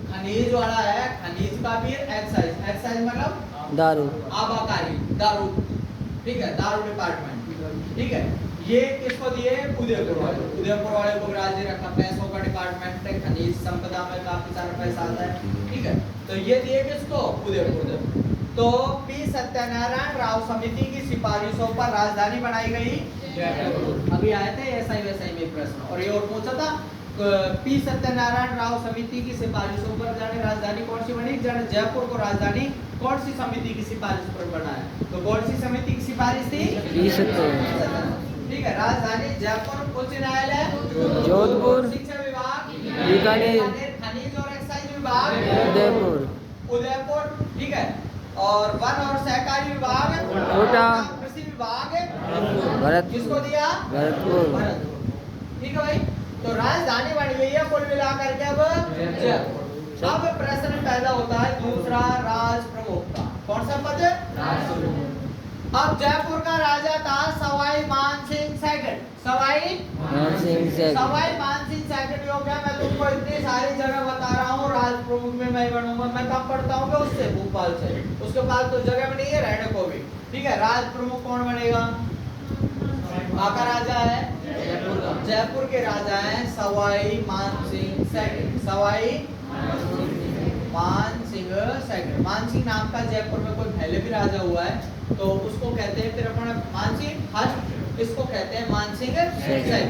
खनिज वाला है, खनिज का भी एक्साइज। एक्साइज मतलब दारू, आबाकारी, दारू। ठीक है, दारू डिपार्टमेंट। ठीक है, ये किसको दिए? उदयपुर वाले। उदयपुर वाले को राजी रखा। पैसों का डिपार्टमेंट है, खनिज संपदा में काफी सारा पैसा आता है। ठीक है, तो ये दिए किसको? उदयपुर। तो पी सत्यनारायण राव समिति की सिफारिशों पर राजधानी बनाई गई जयपुर। अभी आए थे ऐसा ही वैसा ही में प्रश्न, और ये और पूछा था पी सत्यनारायण राव समिति की सिफारिशों पर जाने राजधानी कौन सी बनी? जाने जयपुर को राजधानी कौन सी समिति की सिफारिश पर बना है? तो कौन सी समिति की सिफारिश थी? ठीक है। राजधानी जयपुर, उच्च न्यायालय जोधपुर, शिक्षा विभाग बीकानेर, खनिज और एक्साइज विभाग उदयपुर, उदयपुर, ठीक है। और वन और सहकारी विभाग कोटा, कृषि विभाग भरत किसको दिया? भरतपुर। भरतपुर, ठीक है भाई। तो राजधानी बन गई है कुल मिलाकर के अब जयपुर। अब प्रश्न पैदा होता है दूसरा, राज प्रमुख का। कौन सा पद? अब जयपुर का राजा था Sawai Mansingh second. Sawai Mansingh second. Sawai Mansingh second हो गया। मैं तुमको इतनी सारी जगह बता रहा हूँ, राज प्रमुख में मैं बनूंगा। मैं कब पढ़ता हूँ? उससे भोपाल से। उसके बाद तो जगह में नहीं है रहने को भी, ठीक है। राज प्रमुख कौन बनेगा? का राजा है जयपुर के राजा हैं सवाई मानसिंह सेकंड। सवाई मानसिंह सेकंड। मानसिंह नाम का जयपुर में कोई पहले भी राजा हुआ है तो उसको कहते हैं फिर अपन मानसिंह हज, इसको कहते हैं मानसिंह सेकंड।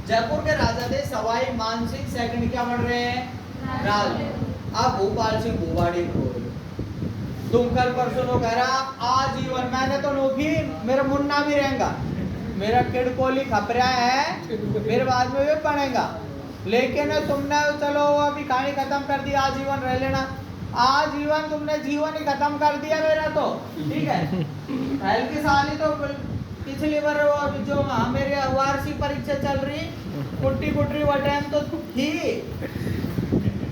जयपुर के राजा थे सवाई मानसिंह सेकंड। क्या बन रहे हैं? राज। अब भोपाल सिंह भोवाड़ी को तुम कल परसों नो कह रहा आजीवन, मैंने तो नोकी मेरा मुन्ना भी रहेगा, मेरा किड़कोली खपरा है, फिर बाद में भी बनेगा। लेकिन तुमने चलो अभी कहानी खत्म कर दी, आजीवन रह लेना। आजीवन तुमने जीवन ही खत्म कर दिया मेरा तो, ठीक है। हल्की साली तो पिछली बार जो मेरे वार्षिक परीक्षा चल रही कुट्टी कुटरी वो टाइम तो थी,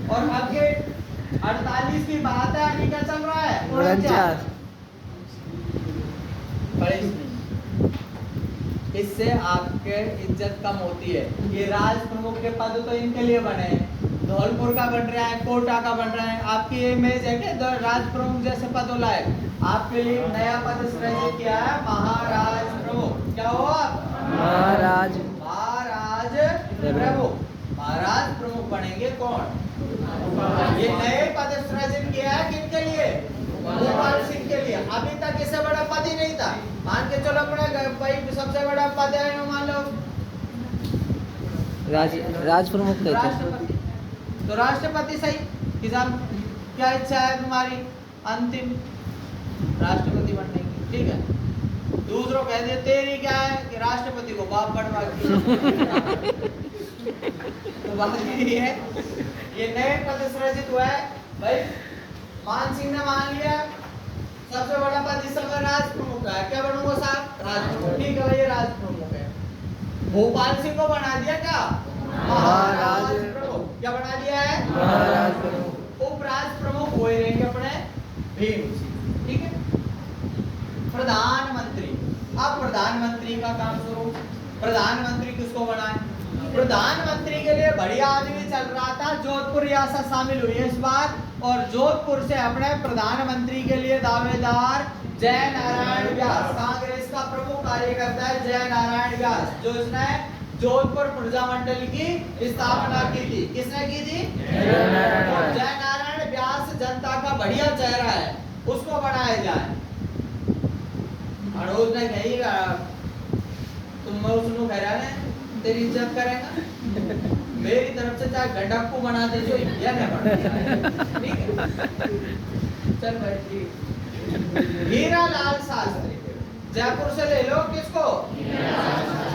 और अब के 48 की बात है, अभी क्या चल रहा है? 49। इससे आपके इज्जत कम होती है। ये राज प्रमुख के पद तो इनके लिए बने हैं, धौलपुर का बन रहा है, कोटा का बन रहा है। आपकी ये इमेज है कि राज प्रमुख जैसे पद होला है, आपके लिए नया पद सृजित किया है, महाराज प्रमुख। क्या हो आप? महाराज महाराज प्रमुख। महाराज प्रमुख बनेंगे कौन? ये नए पद सृजित किया है किनके लिए? भोपाल सिंह के लिए। अभी तक इससे बड़ा पद ही नहीं था। मान के चलो अपने भाई सबसे बड़ा पद है, मान लो राज प्रमुख कहते हैं। राष्ट्रपति। तो राष्ट्रपति सही। किसान क्या इच्छा है तुम्हारी? अंतिम राष्ट्रपति बनने की, ठीक है। दूसरों कह दे तेरी क्या है कि राष्ट्रपति को बाप बनवा तो बात ये है, ये नए पद सृजित हुआ है भाई। मान सिंह ने मान लिया सबसे बड़ा पद इस समय राज प्रमुख है। क्या बनूंगा साहब? राज प्रमुख, ठीक है भाई, राज प्रमुख है। भोपाल सिंह को बना दिया क्या? महाराज प्रमुख। क्या बना दिया है? महाराज प्रमुख। उपराज प्रमुख हुए रहेंगे अपने भीम सिंह, ठीक है। प्रधानमंत्री। अब प्रधानमंत्री का काम शुरू। प्रधानमंत्री किसको बनाए? प्रधानमंत्री के लिए बढ़िया आदमी चल रहा था, जोधपुर रियासत शामिल हुई है इस बार, और जोधपुर से अपने प्रधानमंत्री के लिए दावेदार जय नारायण व्यास। कांग्रेस का प्रमुख कार्यकर्ता है जय नारायण व्यास, जो इसने जोधपुर प्रजामंडल की स्थापना की थी। किसने की थी? जय नारायण व्यास जनता का बढ़िया चेहरा है, उसको बनाया जाए। अड़ोज ने कहेगा तुम उसको कह रहा है तेरी इज्जत करेगा, मेरी तरफ से चाहे गंडक को बना दे जो इंडिया ने बना, ठीक है। चल भाई, हीरा लाल शास्त्री जयपुर से ले लो। किसको?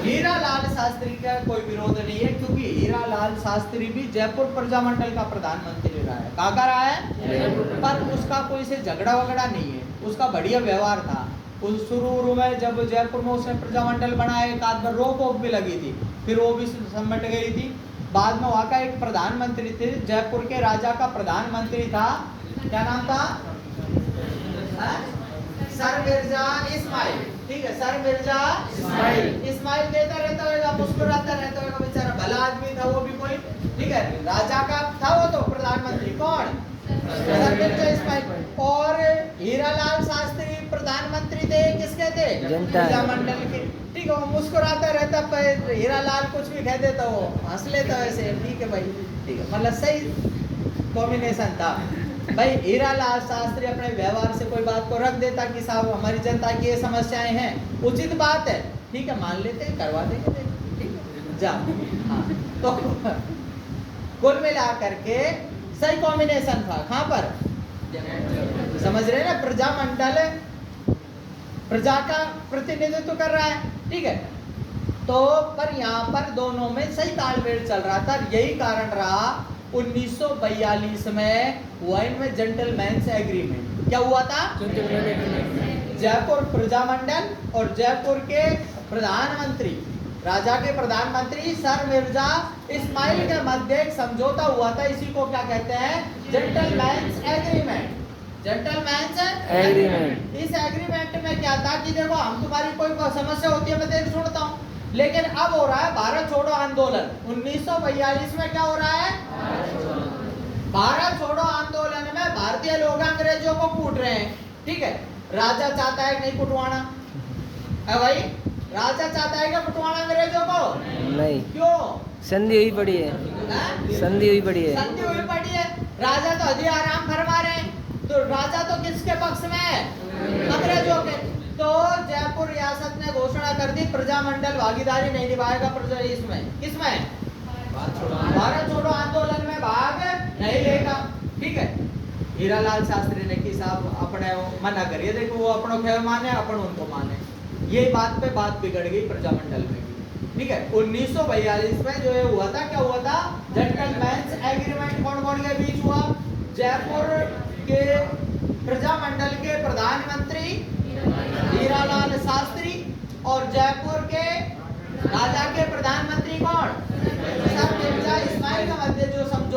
हीरा लाल शास्त्री का कोई विरोध नहीं है, क्योंकि हीरा लाल शास्त्री भी जयपुर प्रजामंडल का प्रधानमंत्री रहा है। कहाँ रहा है? पर उसका कोई से झगड़ा वगड़ा नहीं है, उसका बढ़िया व्यवहार था। उस शुरू में जब जयपुर में उसने प्रजामंडल बनाया, एक आध बार रोक वोक भी लगी थी, फिर वो भी समेट गई थी। बाद में वहाँ का एक प्रधानमंत्री थे, जयपुर के राजा का प्रधानमंत्री था, क्या नाम था? सर मिर्जा इस्माइल, ठीक है। सर मिर्जा इस्माइल देता रहता होगा, मुस्कुराता रहता होगा, बेचारा भला आदमी था वो भी कोई, ठीक है। राजा का था वो तो प्रधानमंत्री। कौन? सर मिर्जा इस्माइल। और हीरालाल शास्त्री प्रधानमंत्री थे, किसके थे? प्रजामंडल के, ठीक है। वो मुस्कुराता रहता, पर हीरालाल कुछ भी कह देता, वो हंस लेता वैसे, ठीक है भाई, ठीक है। मतलब सही कॉम्बिनेशन था भाई। हीरालाल शास्त्री अपने व्यवहार से कोई बात को रख देता कि साहब हमारी जनता की ये समस्याएं हैं, उचित बात है, ठीक है, मान लेते हैं, करवा देंगे, ठीक है, जा। हाँ, तो कुल मिला करके सही कॉम्बिनेशन था। कहाँ पर? समझ रहे हैं ना? प्रजामंडल प्रजा का प्रतिनिधित्व कर रहा है, ठीक है। तो पर यहाँ पर दोनों में सही तालमेल चल रहा था, यही कारण रहा 1942 में हुआ इनमें जेंटलमैन्स एग्रीमेंट। क्या हुआ था? जयपुर प्रजामंडल और जयपुर के प्रधानमंत्री, राजा के प्रधानमंत्री सर मिर्जा इस्माइल के मध्य एक समझौता हुआ था, इसी को क्या कहते हैं? Gentleman's agreement. Gentleman's agreement. इस एग्रीमेंट में क्या था कि देखो हम तुम्हारी कोई समस्या होती है मैं तेरी सुनता हूँ, लेकिन अब हो रहा है भारत छोड़ो आंदोलन। 1942 में क्या हो रहा है? भारत छोड़ो आंदोलन में भारतीय लोग अंग्रेजों को कूट रहे हैं, ठीक है। राजा चाहता है कि नहीं कुटवाना है भाई, राजा चाहता है कि कुटवाना अंग्रेजों को नहीं, क्यों? संधि हुई पड़ी है, संधि हुई पड़ी है, संधि हुई पड़ी है। राजा तो अभी आराम फरमा रहे हैं, तो राजा तो किसके पक्ष में है? अंग्रेजों के। तो जयपुर रियासत ने घोषणा कर दी प्रजामंडल भागीदारी नहीं निभाएगा इसमें, किसमें? भारत छोड़ो आंदोलन में भाग नहीं लेगा, ठीक है। हीरालाल शास्त्री ने कि साहब अपने मना करिए, देखो वो अपनों के माने अपन उनको माने, ये बात पे बात बिगड़ गई प्रजामंडल में, ठीक है। 1942 में जो ये हुआ था, क्या हुआ था? जेंटलमैन्स एग्रीमेंट कौन कौन के बीच हुआ? जयपुर के प्रजामंडल के प्रधानमंत्री हीरालाल शास्त्री और जयपुर के राजा के प्रधानमंत्री कौन? सर मिर्जा इस्माइल के मध्य जो समझौता